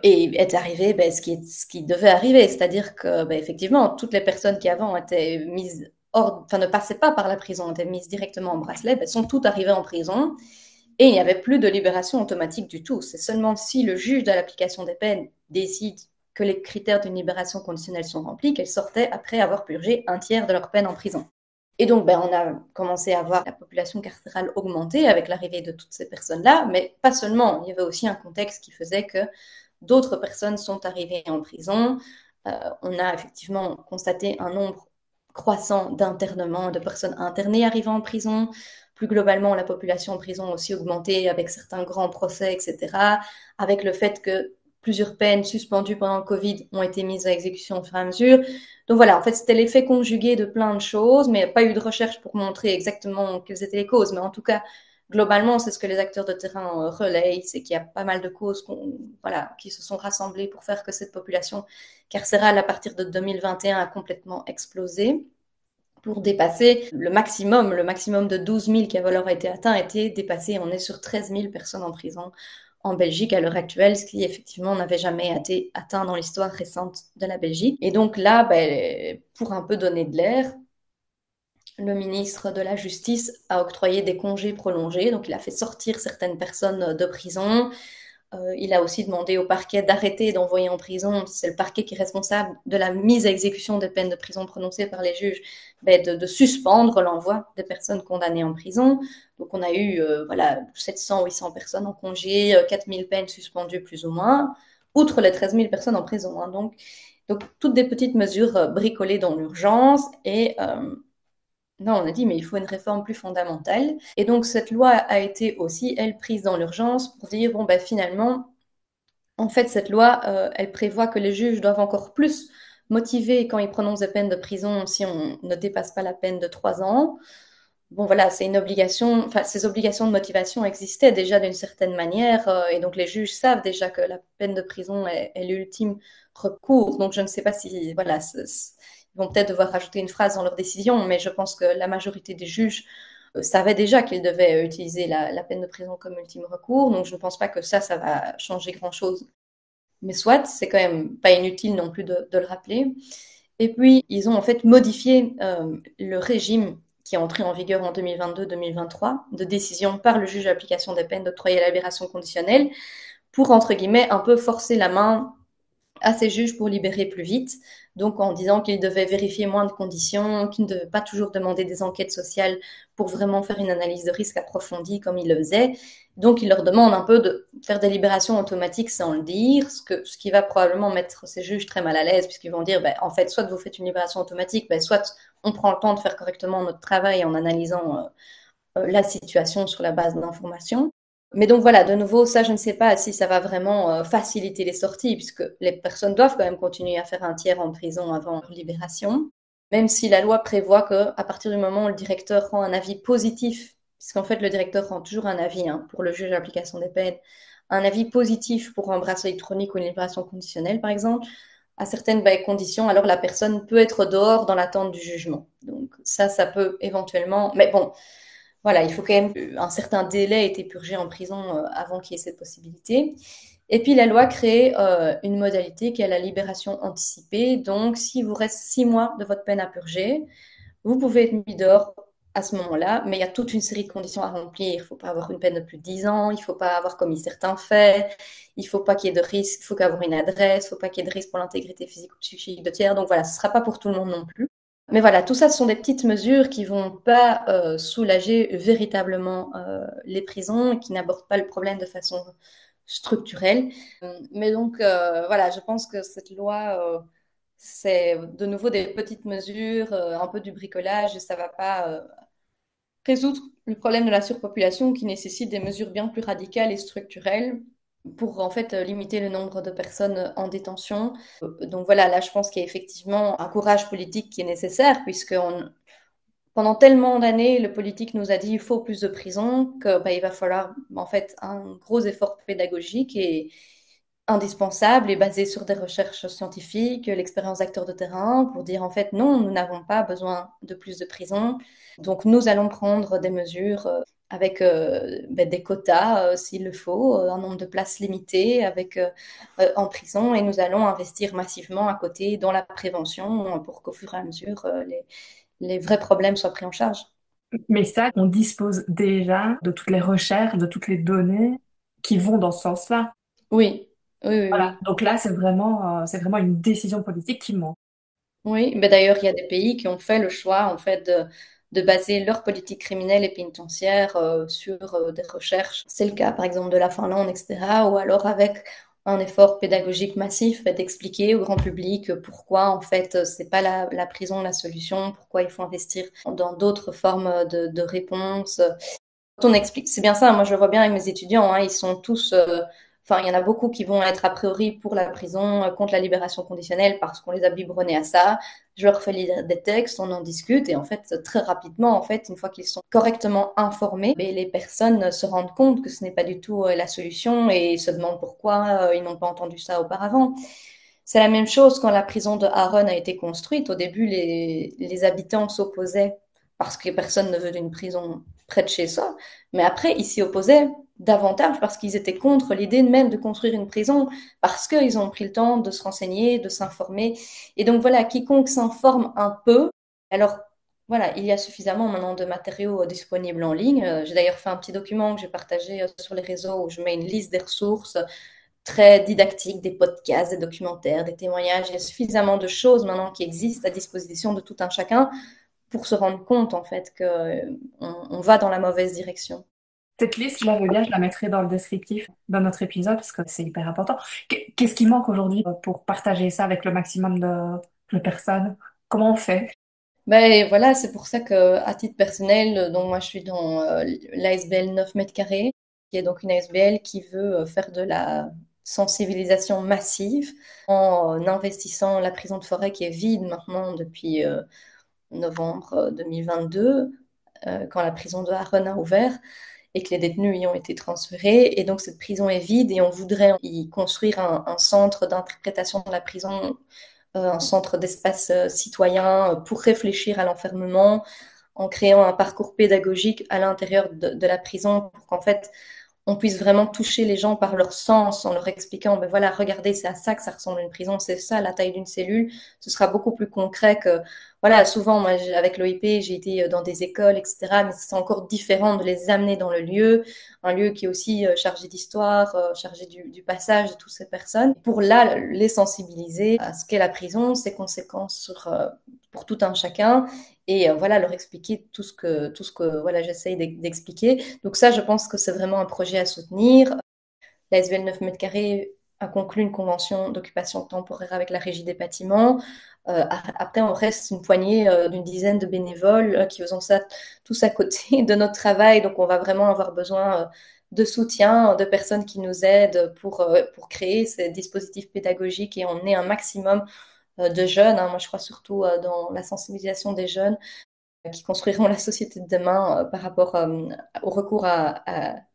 Et est arrivé ce qui devait arriver, c'est-à-dire que effectivement, toutes les personnes qui avant étaient mises ne passaient pas par la prison, étaient mises directement en bracelet, sont toutes arrivées en prison. Et il n'y avait plus de libération automatique du tout. C'est seulement si le juge de l'application des peines décide que les critères d'une libération conditionnelle sont remplis qu'elles sortaient après avoir purgé un tiers de leur peine en prison. Et donc, on a commencé à voir la population carcérale augmenter avec l'arrivée de toutes ces personnes-là, mais pas seulement. Il y avait aussi un contexte qui faisait que d'autres personnes sont arrivées en prison. On a effectivement constaté un nombre croissant d'internements, de personnes internées arrivant en prison. Plus globalement, la population en prison a aussi augmenté avec certains grands procès, etc. Avec le fait que plusieurs peines suspendues pendant le Covid ont été mises à exécution au fur et à mesure. Donc voilà, en fait, c'était l'effet conjugué de plein de choses, mais il n'y a pas eu de recherche pour montrer exactement quelles étaient les causes. Mais en tout cas, globalement, c'est ce que les acteurs de terrain relayent, c'est qu'il y a pas mal de causes qui se sont rassemblées pour faire que cette population carcérale, à partir de 2021, a complètement explosé pour dépasser le maximum de 12 000 qui avait alors été atteint, était dépassé. On est sur 13 000 personnes en prison en Belgique à l'heure actuelle, ce qui effectivement n'avait jamais été atteint dans l'histoire récente de la Belgique. Et donc là, pour un peu donner de l'air, le ministre de la Justice a octroyé des congés prolongés, donc il a fait sortir certaines personnes de prison. Il a aussi demandé au parquet d'arrêter d'envoyer en prison, c'est le parquet qui est responsable de la mise à exécution des peines de prison prononcées par les juges, de suspendre l'envoi des personnes condamnées en prison. Donc on a eu 700, 800 personnes en congé, 4000 peines suspendues plus ou moins, outre les 13 000 personnes en prison. Donc toutes des petites mesures bricolées dans l'urgence et non, on a dit, mais il faut une réforme plus fondamentale. Et donc, cette loi a été aussi, elle, prise dans l'urgence pour dire, finalement, en fait, cette loi, elle prévoit que les juges doivent encore plus motiver quand ils prononcent des peines de prison si on ne dépasse pas la peine de 3 ans. Bon, voilà, c'est une obligation, enfin, ces obligations de motivation existaient déjà d'une certaine manière, et donc les juges savent déjà que la peine de prison est l'ultime recours. Donc, je ne sais pas si, voilà, ils vont peut-être devoir rajouter une phrase dans leur décision, mais je pense que la majorité des juges savaient déjà qu'ils devaient utiliser la peine de prison comme ultime recours. Donc, je ne pense pas que ça va changer grand-chose. Mais soit, c'est quand même pas inutile non plus de le rappeler. Et puis, ils ont en fait modifié le régime qui est entré en vigueur en 2022-2023 de décision par le juge d'application des peines d'octroyer la libération conditionnelle pour, entre guillemets, un peu forcer la main à ces juges pour libérer plus vite. Donc, en disant qu'ils devaient vérifier moins de conditions, qu'ils ne devaient pas toujours demander des enquêtes sociales pour vraiment faire une analyse de risque approfondie comme ils le faisaient. Donc, ils leur demandent un peu de faire des libérations automatiques sans le dire, ce qui va probablement mettre ces juges très mal à l'aise, puisqu'ils vont dire, en fait, soit vous faites une libération automatique, soit on prend le temps de faire correctement notre travail en analysant la situation sur la base d'informations. Mais donc voilà, de nouveau, ça, je ne sais pas si ça va vraiment faciliter les sorties, puisque les personnes doivent quand même continuer à faire un tiers en prison avant leur libération, même si la loi prévoit qu'à partir du moment où le directeur rend un avis positif, puisqu'en fait, le directeur rend toujours un avis pour le juge d'application des peines, un avis positif pour un bracelet électronique ou une libération conditionnelle, par exemple, à certaines conditions, alors la personne peut être dehors dans l'attente du jugement. Donc ça peut éventuellement... Mais bon, voilà, il faut quand même un certain délai été purgé en prison avant qu'il y ait cette possibilité. Et puis la loi crée une modalité qui est la libération anticipée. Donc, s'il vous reste 6 mois de votre peine à purger, vous pouvez être mis dehors à ce moment-là, mais il y a toute une série de conditions à remplir. Il ne faut pas avoir une peine de plus de 10 ans, il ne faut pas avoir commis certains faits, il ne faut pas qu'il y ait de risque, il faut avoir une adresse, il ne faut pas qu'il y ait de risque pour l'intégrité physique ou psychique de tiers. Donc voilà, ce ne sera pas pour tout le monde non plus. Mais voilà, tout ça, ce sont des petites mesures qui ne vont pas soulager véritablement les prisons et qui n'abordent pas le problème de façon structurelle. Mais donc, voilà, je pense que cette loi, c'est de nouveau des petites mesures, un peu du bricolage, et ça ne va pas résoudre le problème de la surpopulation qui nécessite des mesures bien plus radicales et structurelles pour en fait limiter le nombre de personnes en détention. Donc voilà, là je pense qu'il y a effectivement un courage politique qui est nécessaire puisque pendant tellement d'années, le politique nous a dit il faut plus de prisons que il va falloir en fait un gros effort pédagogique et indispensable et basé sur des recherches scientifiques, l'expérience d'acteurs de terrain pour dire en fait non, nous n'avons pas besoin de plus de prisons. Donc nous allons prendre des mesures avec des quotas s'il le faut, un nombre de places limité en prison et nous allons investir massivement à côté dans la prévention pour qu'au fur et à mesure les vrais problèmes soient pris en charge. Mais ça, on dispose déjà de toutes les recherches, de toutes les données qui vont dans ce sens-là. Oui, oui, oui, Voilà. oui. Donc là, c'est vraiment une décision politique qui manque. Oui, ben d'ailleurs, il y a des pays qui ont fait le choix en fait de baser leur politique criminelle et pénitentiaire sur des recherches. C'est le cas par exemple de la Finlande, etc. Ou alors avec un effort pédagogique massif et d'expliquer au grand public pourquoi en fait c'est pas la prison la solution, pourquoi il faut investir dans d'autres formes de réponses. Quand on explique, c'est bien ça, moi je le vois bien avec mes étudiants, hein, ils sont tous, enfin il y en a beaucoup qui vont être a priori pour la prison, contre la libération conditionnelle parce qu'on les a biberonnés à ça. Je leur fais lire des textes, on en discute et en fait très rapidement, en fait, une fois qu'ils sont correctement informés, ben, les personnes se rendent compte que ce n'est pas du tout la solution et se demandent pourquoi ils n'ont pas entendu ça auparavant. C'est la même chose quand la prison de Aaron a été construite. Au début, les habitants s'opposaient parce que personne ne veut d'une prison près de chez soi. Mais après, ils s'y opposaient davantage parce qu'ils étaient contre l'idée même de construire une prison, parce qu'ils ont pris le temps de se renseigner, de s'informer. Et donc voilà, quiconque s'informe un peu, alors voilà, il y a suffisamment maintenant de matériaux disponibles en ligne. J'ai d'ailleurs fait un petit document que j'ai partagé sur les réseaux où je mets une liste des ressources très didactiques, des podcasts, des documentaires, des témoignages. Il y a suffisamment de choses maintenant qui existent à disposition de tout un chacun pour se rendre compte en fait que on va dans la mauvaise direction. Cette liste, je la veux bien, je la mettrai dans le descriptif de notre épisode parce que c'est hyper important. Qu'est-ce qui manque aujourd'hui pour partager ça avec le maximum de personnes? Comment on fait? Ben voilà, c'est pour ça que à titre personnel, donc moi je suis dans l'ASBL 9 mètres carrés, qui est donc une ASBL qui veut faire de la sensibilisation massive en investissant la prison de Forêt qui est vide maintenant depuis novembre 2022, quand la prison de Harren a ouvert et que les détenus y ont été transférés. Et donc cette prison est vide et on voudrait y construire un centre d'interprétation de la prison, un centre d'espace citoyen pour réfléchir à l'enfermement en créant un parcours pédagogique à l'intérieur de la prison pour qu'en fait on puisse vraiment toucher les gens par leur sens en leur expliquant, ben voilà, regardez, c'est à ça que ça ressemble une prison, c'est ça la taille d'une cellule. Ce sera beaucoup plus concret que, voilà, souvent, moi, avec l'OIP, j'ai été dans des écoles, etc., mais c'est encore différent de les amener dans le lieu, un lieu qui est aussi chargé d'histoire, chargé du passage de toutes ces personnes, pour là, les sensibiliser à ce qu'est la prison, ses conséquences pour tout un chacun, et voilà, leur expliquer tout ce que voilà, j'essaye d'expliquer. Donc ça, je pense que c'est vraiment un projet à soutenir. La SBL 9 mètres carrés a conclu une convention d'occupation temporaire avec la Régie des bâtiments. Après, on reste une poignée d'une dizaine de bénévoles qui faisons ça tous à côté de notre travail. Donc, on va vraiment avoir besoin de soutien, de personnes qui nous aident pour créer ces dispositifs pédagogiques et emmener un maximum de jeunes. Hein. Moi, je crois surtout dans la sensibilisation des jeunes qui construiront la société de demain par rapport au recours à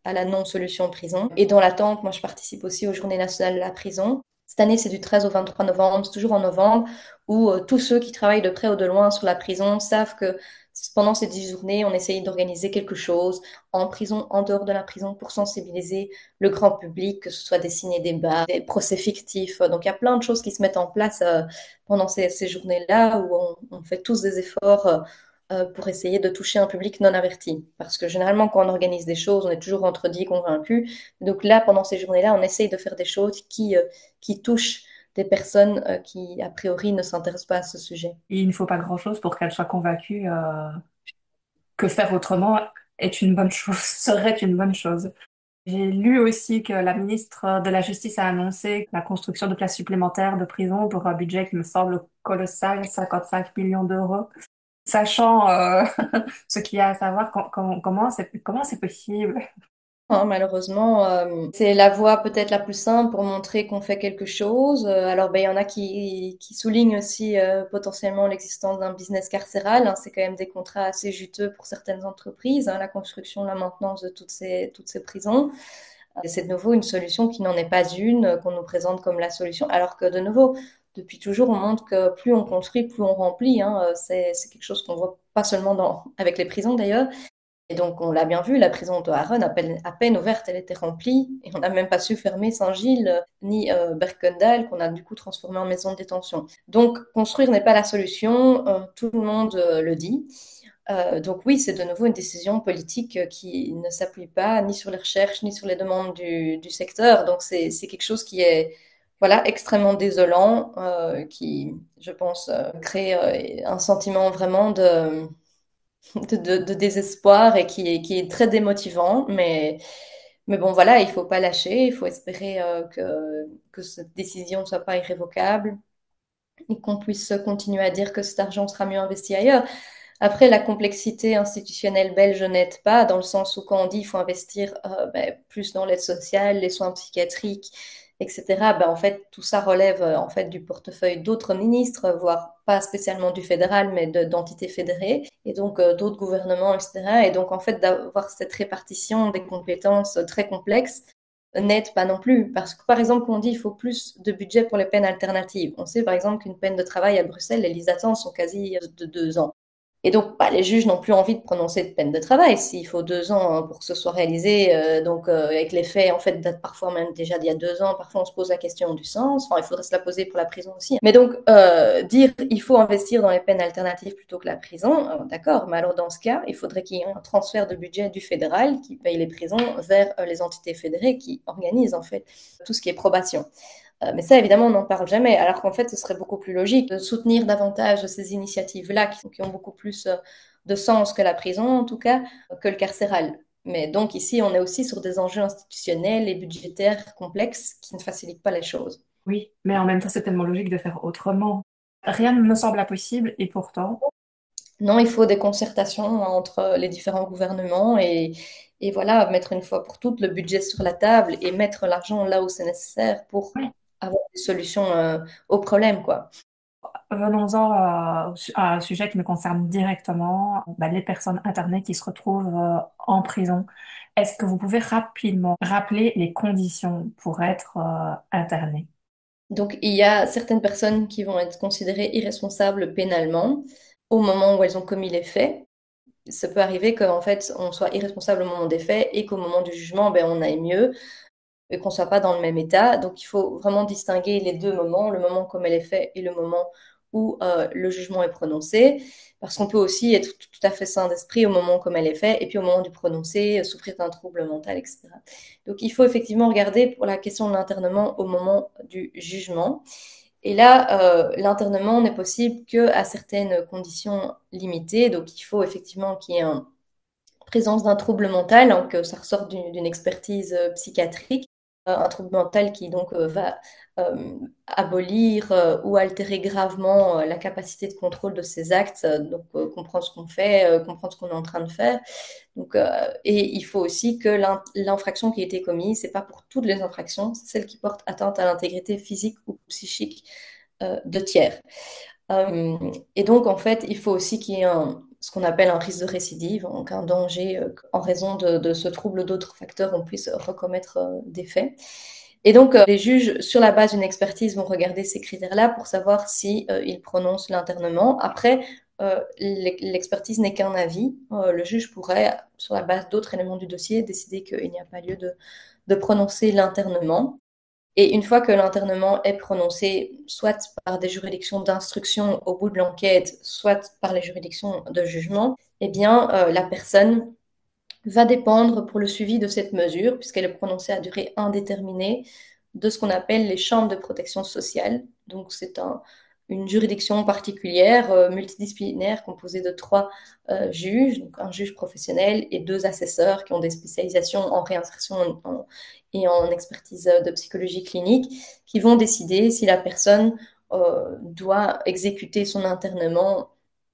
la non-solution prison. Et dans l'attente, moi je participe aussi aux Journées nationales de la prison. Cette année, c'est du 13 au 23 novembre, c'est toujours en novembre, où tous ceux qui travaillent de près ou de loin sur la prison savent que pendant ces 10 journées, on essaye d'organiser quelque chose en prison, en dehors de la prison, pour sensibiliser le grand public, que ce soit des ciné-débats, des procès fictifs. Donc il y a plein de choses qui se mettent en place pendant ces journées-là, où on fait tous des efforts pour essayer de toucher un public non averti. Parce que généralement, quand on organise des choses, on est toujours entre 10 convaincus. Donc là, pendant ces journées-là, on essaye de faire des choses qui touchent des personnes qui, a priori, ne s'intéressent pas à ce sujet. Il ne faut pas grand-chose pour qu'elle soit convaincue que faire autrement est une bonne chose, serait une bonne chose. J'ai lu aussi que la ministre de la Justice a annoncé la construction de places supplémentaires de prison pour un budget qui me semble colossal, 55 millions d'euros. Sachant ce qu'il y a à savoir, comment c'est possible? Hein, malheureusement, c'est la voie peut-être la plus simple pour montrer qu'on fait quelque chose. Alors, ben, il y en a qui soulignent aussi potentiellement l'existence d'un business carcéral. Hein. C'est quand même des contrats assez juteux pour certaines entreprises, hein, la construction, la maintenance de toutes ces prisons. Et c'est de nouveau une solution qui n'en est pas une, qu'on nous présente comme la solution, alors que de nouveau, depuis toujours, on montre que plus on construit, plus on remplit. Hein. C'est quelque chose qu'on voit pas seulement avec les prisons d'ailleurs. Et donc, on l'a bien vu, la prison de Haron, à peine ouverte, elle était remplie. Et on n'a même pas su fermer Saint-Gilles ni Berkendal, qu'on a du coup transformé en maison de détention. Donc, construire n'est pas la solution, tout le monde le dit. Donc oui, c'est de nouveau une décision politique qui ne s'appuie pas ni sur les recherches ni sur les demandes du secteur. Donc c'est quelque chose qui est voilà extrêmement désolant, qui, je pense, crée un sentiment vraiment de désespoir et qui est très démotivant. Mais bon, voilà, il faut pas lâcher. Il faut espérer que cette décision ne soit pas irrévocable et qu'on puisse continuer à dire que cet argent sera mieux investi ailleurs. Après, la complexité institutionnelle belge n'aide pas, dans le sens où quand on dit qu'il faut investir plus dans l'aide sociale, les soins psychiatriques, etc., en fait, tout ça relève en fait du portefeuille d'autres ministres, voire pas spécialement du fédéral, mais d'entités fédérées, et donc d'autres gouvernements, etc. Et donc, en fait, d'avoir cette répartition des compétences très complexe n'aide pas non plus. Parce que, par exemple, quand on dit qu'il faut plus de budget pour les peines alternatives, on sait par exemple qu'une peine de travail à Bruxelles, les listes d'attente sont quasi de 2 ans. Et donc, les juges n'ont plus envie de prononcer de peine de travail. S'il faut 2 ans pour que ce soit réalisé, avec les faits, en fait, datent parfois même déjà d'il y a 2 ans, parfois on se pose la question du sens. Enfin, il faudrait se la poser pour la prison aussi. Mais donc, dire il faut investir dans les peines alternatives plutôt que la prison, d'accord. Mais alors, dans ce cas, il faudrait qu'il y ait un transfert de budget du fédéral qui paye les prisons vers les entités fédérées qui organisent, en fait, tout ce qui est probation. Mais ça, évidemment, on n'en parle jamais, alors qu'en fait, ce serait beaucoup plus logique de soutenir davantage ces initiatives-là qui ont beaucoup plus de sens que la prison, en tout cas, que le carcéral. Mais donc ici, on est aussi sur des enjeux institutionnels et budgétaires complexes qui ne facilitent pas les choses. Oui, mais en même temps, c'est tellement logique de faire autrement. Rien ne me semble impossible et pourtant, Non, il faut des concertations entre les différents gouvernements et voilà, mettre une fois pour toutes le budget sur la table et mettre l'argent là où c'est nécessaire pour ouais. avoir des solutions aux problèmes, quoi. Venons-en à un sujet qui me concerne directement, les personnes internées qui se retrouvent en prison. Est-ce que vous pouvez rapidement rappeler les conditions pour être interné? Donc, il y a certaines personnes qui vont être considérées irresponsables pénalement au moment où elles ont commis les faits. Ça peut arriver qu'en fait, on soit irresponsable au moment des faits et qu'au moment du jugement, on aille mieux et qu'on soit pas dans le même état. Donc, il faut vraiment distinguer les deux moments, le moment comme elle est faite et le moment où le jugement est prononcé. Parce qu'on peut aussi être tout à fait sain d'esprit au moment comme elle est faite et puis au moment du prononcé, souffrir d'un trouble mental, etc. Donc, il faut effectivement regarder pour la question de l'internement au moment du jugement. Et là, l'internement n'est possible qu'à certaines conditions limitées. Donc, il faut effectivement qu'il y ait une présence d'un trouble mental, hein, que ça ressorte d'une expertise psychiatrique, un trouble mental qui donc va abolir ou altérer gravement la capacité de contrôle de ses actes, donc comprendre ce qu'on fait, comprendre ce qu'on est en train de faire. Donc, et il faut aussi que l'infraction qui a été commise, c'est pas pour toutes les infractions, c'est celle qui porte atteinte à l'intégrité physique ou psychique de tiers. Et donc, en fait, il faut aussi qu'il y ait ce qu'on appelle un risque de récidive, donc un danger en raison de ce trouble d'autres facteurs, on puisse recommettre des faits. Et donc, les juges, sur la base d'une expertise, vont regarder ces critères-là pour savoir si ils prononcent l'internement. Après, l'expertise n'est qu'un avis. Le juge pourrait, sur la base d'autres éléments du dossier, décider qu'il n'y a pas lieu de prononcer l'internement. Et une fois que l'internement est prononcé, soit par des juridictions d'instruction au bout de l'enquête, soit par les juridictions de jugement, eh bien, la personne va dépendre pour le suivi de cette mesure, puisqu'elle est prononcée à durée indéterminée, de ce qu'on appelle les chambres de protection sociale. Donc, c'est une juridiction particulière, multidisciplinaire, composée de 3 juges, donc un juge professionnel et 2 assesseurs qui ont des spécialisations en réinsertion et en expertise de psychologie clinique, qui vont décider si la personne doit exécuter son internement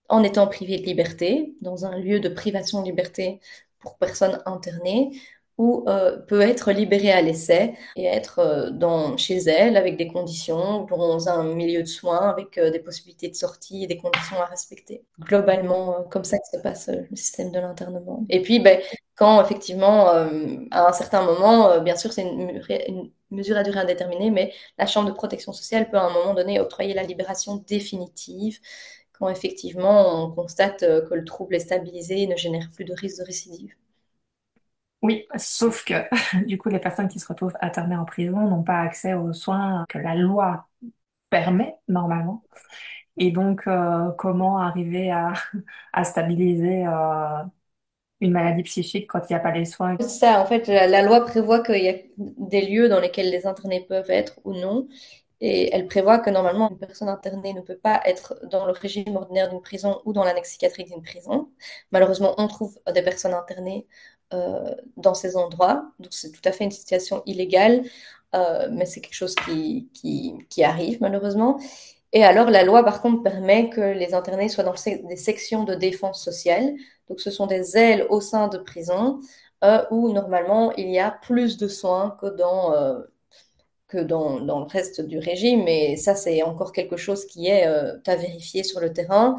en étant privée de liberté, dans un lieu de privation de liberté pour personnes internées, ou peut être libérée à l'essai et être chez elle avec des conditions, dans un milieu de soins, avec des possibilités de sortie et des conditions à respecter. Globalement, comme ça que se passe le système de l'internement. Et puis, quand effectivement, à un certain moment, bien sûr, c'est une mesure à durée indéterminée, mais la Chambre de protection sociale peut à un moment donné octroyer la libération définitive quand effectivement on constate que le trouble est stabilisé et ne génère plus de risque de récidive. Oui, sauf que du coup, les personnes qui se retrouvent internées en prison n'ont pas accès aux soins que la loi permet normalement. Et donc, comment arriver à, à stabiliser une maladie psychique quand il n'y a pas les soins. C'est ça, en fait, la loi prévoit qu'il y a des lieux dans lesquels les internés peuvent être ou non. Et elle prévoit que normalement, une personne internée ne peut pas être dans le régime ordinaire d'une prison ou dans l'annexe psychiatrique d'une prison. Malheureusement, on trouve des personnes internées dans ces endroits. Donc, c'est tout à fait une situation illégale, mais c'est quelque chose qui arrive malheureusement. Et alors, la loi, par contre, permet que les internés soient dans des sections de défense sociale. Donc, ce sont des ailes au sein de prisons où, normalement, il y a plus de soins que dans le reste du régime. Et ça, c'est encore quelque chose qui est à vérifier sur le terrain.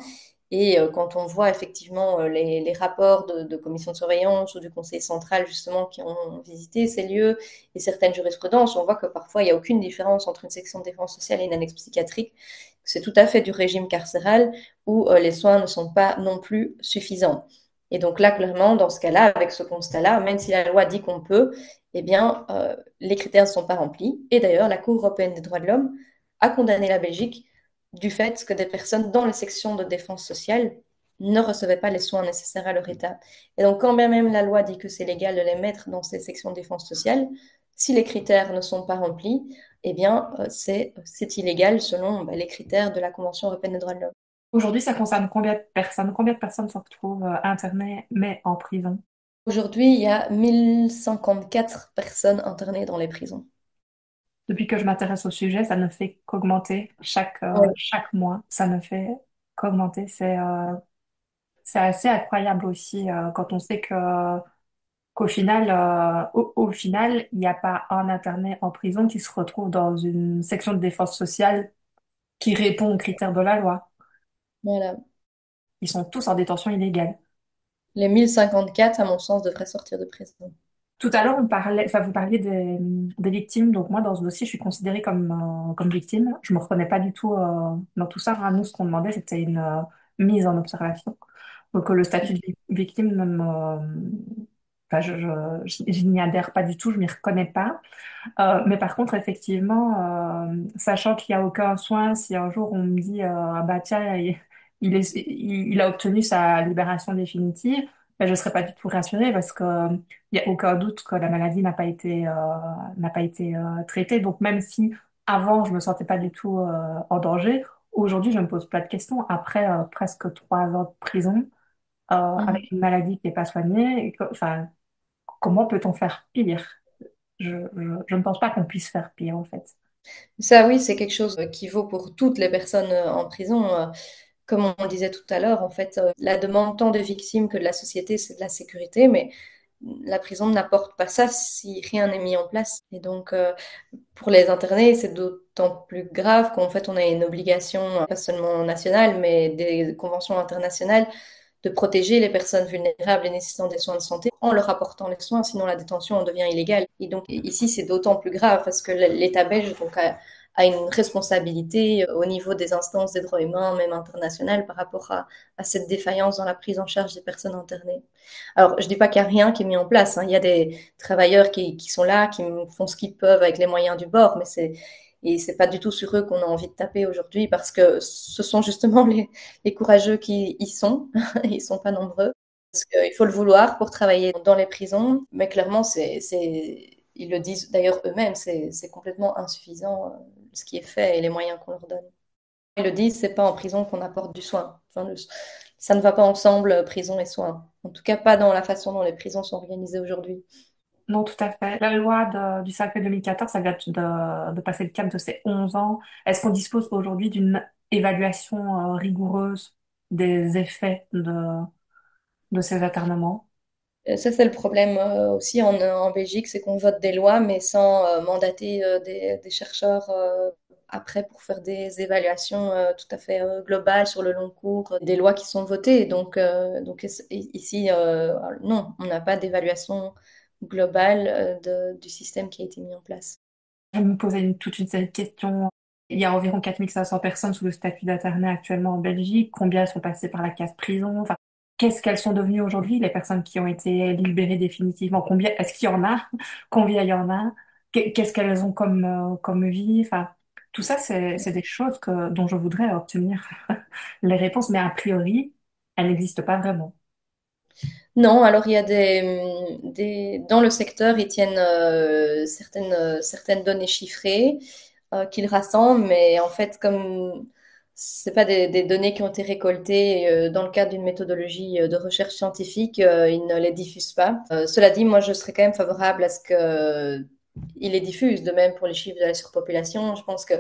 Et quand on voit effectivement les rapports de commission de surveillance ou du conseil central justement qui ont visité ces lieux et certaines jurisprudences, on voit que parfois il n'y a aucune différence entre une section de défense sociale et une annexe psychiatrique. C'est tout à fait du régime carcéral où les soins ne sont pas non plus suffisants. Et donc là, clairement, dans ce cas-là, avec ce constat-là, même si la loi dit qu'on peut, eh bien, les critères ne sont pas remplis. Et d'ailleurs, la Cour européenne des droits de l'homme a condamné la Belgique du fait que des personnes dans les sections de défense sociale ne recevaient pas les soins nécessaires à leur état. Et donc, quand bien même la loi dit que c'est légal de les mettre dans ces sections de défense sociale, si les critères ne sont pas remplis, eh bien, c'est illégal selon les critères de la Convention européenne des droits de l'homme. Aujourd'hui, ça concerne combien de personnes? Combien de personnes se retrouvent internées mais en prison? Aujourd'hui, il y a 1054 personnes internées dans les prisons. Depuis que je m'intéresse au sujet, ça ne fait qu'augmenter Oui, chaque mois. Ça ne fait qu'augmenter. C'est assez incroyable aussi quand on sait qu'au final, au final, il n'y a pas un interné en prison qui se retrouve dans une section de défense sociale qui répond aux critères de la loi. voilà. Ils sont tous en détention illégale. Les 1054, à mon sens, devraient sortir de prison. Tout à l'heure, enfin, vous parliez des victimes. Donc moi, dans ce dossier, je suis considérée comme victime. Je me reconnais pas du tout dans tout ça. Hein. Nous, ce qu'on demandait, c'était une mise en observation. Donc le statut de victime ne enfin, je n'y adhère pas du tout. Je m'y reconnais pas. Mais par contre, effectivement, sachant qu'il n'y a aucun soin, si un jour on me dit ah bah tiens, il a obtenu sa libération définitive, ben, je ne serais pas du tout rassurée parce que il n'y a aucun doute que la maladie n'a pas été traitée. Donc même si avant je me sentais pas du tout en danger, aujourd'hui je me pose pas de questions. Après presque 3 ans de prison avec Mhm. une maladie qui n'est pas soignée, enfin comment peut-on faire pire? Je ne pense pas qu'on puisse faire pire, en fait. Ça, oui, c'est quelque chose qui vaut pour toutes les personnes en prison. Comme on le disait tout à l'heure, en fait, la demande tant des victimes que de la société, c'est de la sécurité, mais la prison n'apporte pas ça si rien n'est mis en place. Et donc, pour les internés, c'est d'autant plus grave qu'en fait, on a une obligation, pas seulement nationale, mais des conventions internationales, de protéger les personnes vulnérables et nécessitant des soins de santé en leur apportant les soins, sinon la détention en devient illégale. Et donc ici, c'est d'autant plus grave parce que l'État belge donc, a une responsabilité au niveau des instances des droits humains, même internationales, par rapport à cette défaillance dans la prise en charge des personnes internées. Alors, je ne dis pas qu'il n'y a rien qui est mis en place. Hein. Il y a des travailleurs qui sont là, qui font ce qu'ils peuvent avec les moyens du bord, mais c'est pas du tout sur eux qu'on a envie de taper aujourd'hui parce que ce sont justement les courageux qui y sont. Ils sont pas nombreux. Parce qu'il faut le vouloir pour travailler dans les prisons, mais clairement, ils le disent d'ailleurs eux-mêmes, c'est complètement insuffisant ce qui est fait et les moyens qu'on leur donne. Ils le disent, c'est pas en prison qu'on apporte du soin. Enfin, ça ne va pas ensemble, prison et soins. En tout cas, pas dans la façon dont les prisons sont organisées aujourd'hui. Non, tout à fait. La loi du 5 mai 2014, ça vient de passer le cap de ces 11 ans. Est-ce qu'on dispose aujourd'hui d'une évaluation rigoureuse des effets de ces internements? Ça, c'est le problème aussi en Belgique, c'est qu'on vote des lois, mais sans mandater des chercheurs après pour faire des évaluations tout à fait globales sur le long cours des lois qui sont votées. Donc ici, non, on n'a pas d'évaluation globale du système qui a été mis en place. Je me posais toute une série de questions. Il y a environ 4500 personnes sous le statut d'internet actuellement en Belgique. Combien sont passées par la case prison? Enfin, qu'est-ce qu'elles sont devenues aujourd'hui, les personnes qui ont été libérées définitivement? Combien, est-ce qu'il y en a? Combien il y en a? Qu'est-ce qu'elles ont comme vie? Enfin, Tout ça, c'est des choses dont je voudrais obtenir les réponses, mais a priori, elles n'existent pas vraiment. Non, alors il y a dans le secteur, ils tiennent certaines données chiffrées qu'ils rassemblent, mais en fait, comme c'est pas des données qui ont été récoltées dans le cadre d'une méthodologie de recherche scientifique, ils ne les diffusent pas. Cela dit, moi, je serais quand même favorable à ce que ils les diffusent. De même pour les chiffres de la surpopulation, je pense que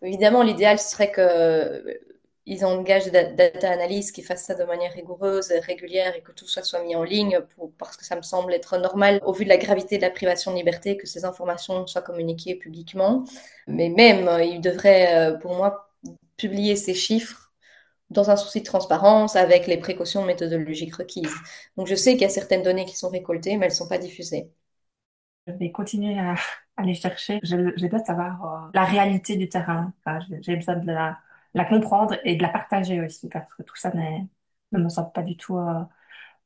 évidemment, l'idéal serait que ils engagent des data analysts qui fassent ça de manière rigoureuse et régulière et que tout ça soit mis en ligne parce que ça me semble être normal au vu de la gravité de la privation de liberté que ces informations soient communiquées publiquement. Mais même, ils devraient, pour moi, publier ces chiffres dans un souci de transparence avec les précautions méthodologiques requises. Donc je sais qu'il y a certaines données qui sont récoltées, mais elles ne sont pas diffusées. Je vais continuer à les chercher. J'ai besoin de savoir la réalité du terrain. Enfin, j'ai besoin de la comprendre et de la partager aussi, parce que tout ça ne me semble pas du tout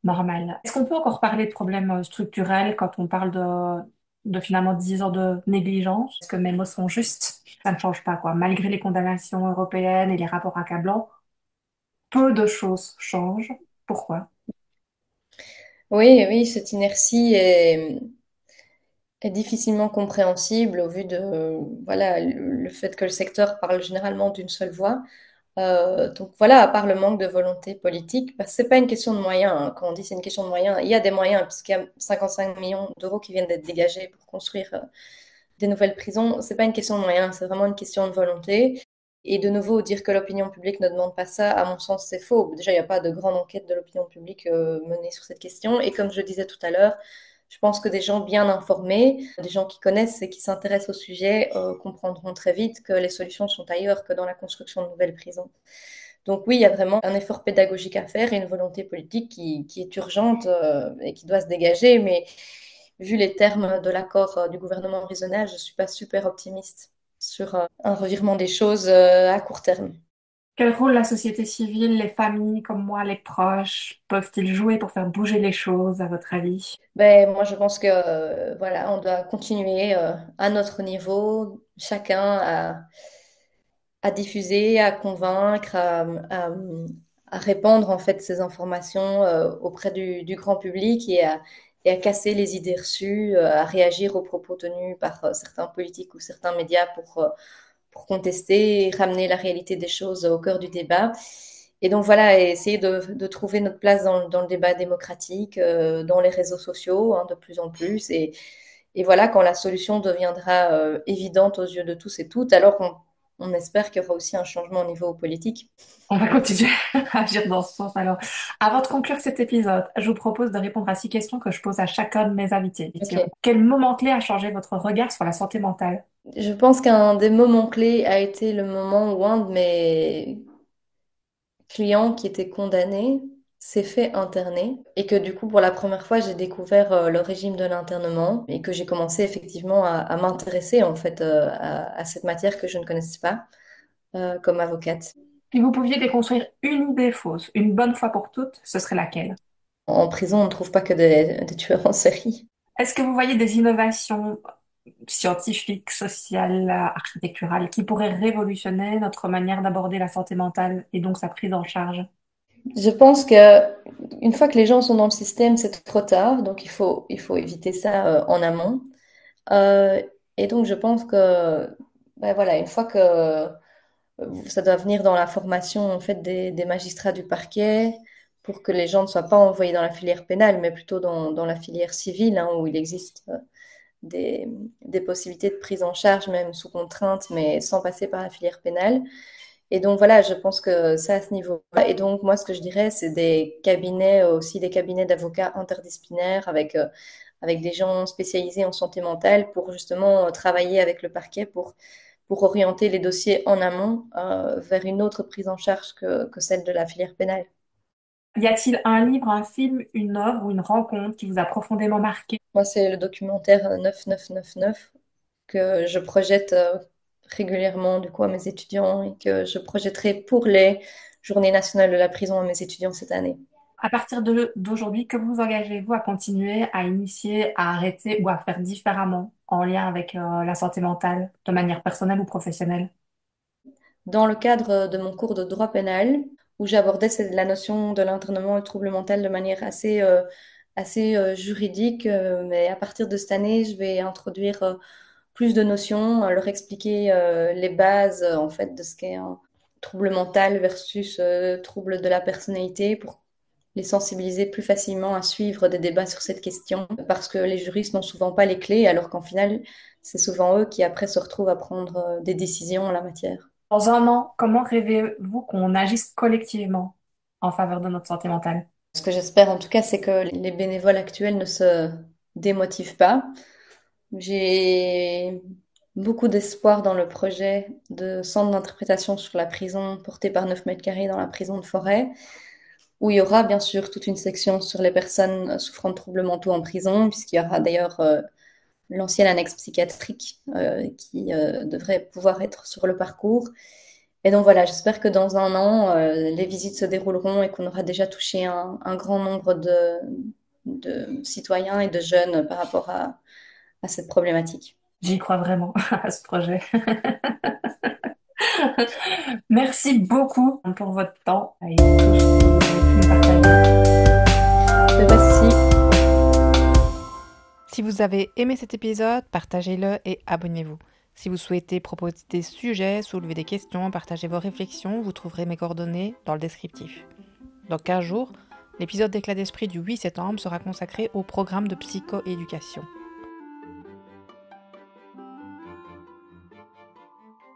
normal. Est-ce qu'on peut encore parler de problèmes structurels quand on parle de finalement 10 ans de négligence? Est-ce que mes mots sont justes? Ça ne change pas, quoi. Malgré les condamnations européennes et les rapports accablants, peu de choses changent. Pourquoi? Oui, oui, cette inertie est difficilement compréhensible au vu de voilà, le fait que le secteur parle généralement d'une seule voix. Donc voilà, à part le manque de volonté politique, parce que c'est pas une question de moyens, hein. Quand on dit c'est une question de moyens, il y a des moyens, puisqu'il y a 55 millions d'euros qui viennent d'être dégagés pour construire des nouvelles prisons. C'est pas une question de moyens, c'est vraiment une question de volonté. Et de nouveau, dire que l'opinion publique ne demande pas ça, à mon sens, c'est faux. Déjà, il n'y a pas de grande enquête de l'opinion publique menée sur cette question. Et comme je disais tout à l'heure, je pense que des gens bien informés, des gens qui connaissent et qui s'intéressent au sujet, comprendront très vite que les solutions sont ailleurs que dans la construction de nouvelles prisons. Donc oui, il y a vraiment un effort pédagogique à faire et une volonté politique qui est urgente et qui doit se dégager. Mais vu les termes de l'accord du gouvernement Risonnage, je ne suis pas super optimiste sur un revirement des choses à court terme. Quel rôle la société civile, les familles comme moi, les proches, peuvent-ils jouer pour faire bouger les choses, à votre avis? Ben, moi, je pense que voilà, on doit continuer à notre niveau, chacun à diffuser, à convaincre, à répandre en fait ces informations auprès du grand public et à casser les idées reçues, à réagir aux propos tenus par certains politiques ou certains médias pour contester et ramener la réalité des choses au cœur du débat. Et donc voilà, essayer de trouver notre place dans le débat démocratique, dans les réseaux sociaux, hein, de plus en plus. Et voilà, quand la solution deviendra évidente aux yeux de tous et toutes, alors on espère qu'il y aura aussi un changement au niveau politique. On va continuer à agir dans ce sens. Alors, avant de conclure cet épisode, je vous propose de répondre à 6 questions que je pose à chacun de mes invités. Ok. Quel moment clé a changé votre regard sur la santé mentale? Je pense qu'un des moments clés a été le moment où un de mes client qui était condamné s'est fait interner et que du coup pour la première fois j'ai découvert le régime de l'internement et que j'ai commencé effectivement à m'intéresser en fait à cette matière que je ne connaissais pas comme avocate. Si vous pouviez déconstruire une idée fausse, une bonne fois pour toutes, ce serait laquelle? En prison on ne trouve pas que des tueurs en série. Est-ce que vous voyez des innovations scientifiques, sociales, architecturales qui pourraient révolutionner notre manière d'aborder la santé mentale et donc sa prise en charge? Je pense que une fois que les gens sont dans le système c'est trop tard donc il faut éviter ça en amont. Euh, et donc je pense que ben voilà une fois que ça doit venir dans la formation en fait des magistrats du parquet pour que les gens ne soient pas envoyés dans la filière pénale, mais plutôt dans la filière civile, hein, où il existe des, des possibilités de prise en charge, même sous contrainte, mais sans passer par la filière pénale. Et donc voilà, je pense que c'est à ce niveau-là. Et donc moi, ce que je dirais, c'est des cabinets, aussi des cabinets d'avocats interdisciplinaires avec des gens spécialisés en santé mentale pour justement travailler avec le parquet pour orienter les dossiers en amont vers une autre prise en charge que celle de la filière pénale. Y a-t-il un livre, un film, une œuvre ou une rencontre qui vous a profondément marqué? Moi, c'est le documentaire 9999 que je projette régulièrement du coup à mes étudiants et que je projetterai pour les Journées nationales de la prison à mes étudiants cette année. À partir d'aujourd'hui, que vous engagez-vous à continuer, à initier, à arrêter ou à faire différemment en lien avec la santé mentale, de manière personnelle ou professionnelle? dans le cadre de mon cours de droit pénal, où j'abordais la notion de l'internement et du trouble mental de manière assez juridique. Mais à partir de cette année, je vais introduire plus de notions, leur expliquer les bases en fait de ce qu'est un trouble mental versus trouble de la personnalité pour les sensibiliser plus facilement à suivre des débats sur cette question, parce que les juristes n'ont souvent pas les clés, alors qu'en final, c'est souvent eux qui après se retrouvent à prendre des décisions en la matière. Dans un an, comment rêvez-vous qu'on agisse collectivement en faveur de notre santé mentale? Ce que j'espère en tout cas, c'est que les bénévoles actuels ne se démotivent pas. J'ai beaucoup d'espoir dans le projet de centre d'interprétation sur la prison porté par 9 mètres carrés dans la prison de Forêt, où il y aura bien sûr toute une section sur les personnes souffrant de troubles mentaux en prison, puisqu'il y aura d'ailleurs l'ancienne annexe psychiatrique qui devrait pouvoir être sur le parcours. Et donc voilà, j'espère que dans un an, les visites se dérouleront et qu'on aura déjà touché un grand nombre de citoyens et de jeunes par rapport à cette problématique. J'y crois vraiment à ce projet. Merci beaucoup pour votre temps et tout ce que vous avez pu nous partager. Merci. Si vous avez aimé cet épisode, partagez-le et abonnez-vous. Si vous souhaitez proposer des sujets, soulever des questions, partager vos réflexions, vous trouverez mes coordonnées dans le descriptif. Dans 15 jours, l'épisode d'Éclat d'esprit du 8 septembre sera consacré au programme de psychoéducation.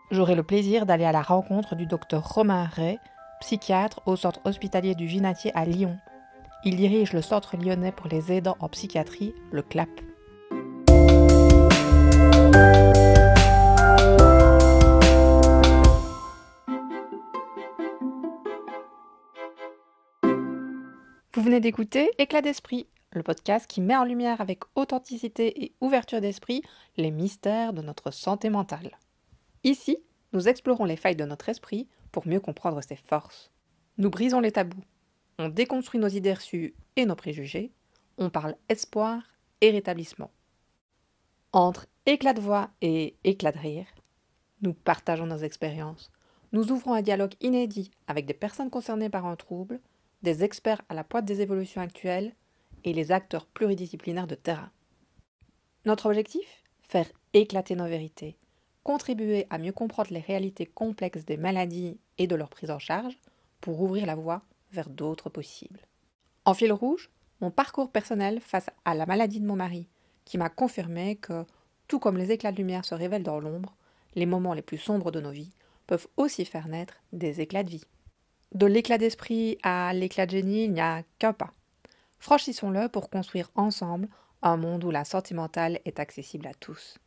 J'aurai le plaisir d'aller à la rencontre du docteur Romain Ray, psychiatre au centre hospitalier du Vinatier à Lyon. Il dirige le centre lyonnais pour les aidants en psychiatrie, le CLAP. Vous venez d'écouter Éclat d'esprit, le podcast qui met en lumière avec authenticité et ouverture d'esprit les mystères de notre santé mentale. Ici, nous explorons les failles de notre esprit pour mieux comprendre ses forces. Nous brisons les tabous, on déconstruit nos idées reçues et nos préjugés, on parle espoir et rétablissement. Entre éclat de voix et éclat de rire, nous partageons nos expériences. Nous ouvrons un dialogue inédit avec des personnes concernées par un trouble, des experts à la pointe des évolutions actuelles et les acteurs pluridisciplinaires de terrain. Notre objectif ? Faire éclater nos vérités, contribuer à mieux comprendre les réalités complexes des maladies et de leur prise en charge pour ouvrir la voie vers d'autres possibles. En fil rouge, mon parcours personnel face à la maladie de mon mari, qui m'a confirmé que, tout comme les éclats de lumière se révèlent dans l'ombre, les moments les plus sombres de nos vies peuvent aussi faire naître des éclats de vie. De l'éclat d'esprit à l'éclat de génie, il n'y a qu'un pas. Franchissons-le pour construire ensemble un monde où la santé mentale est accessible à tous.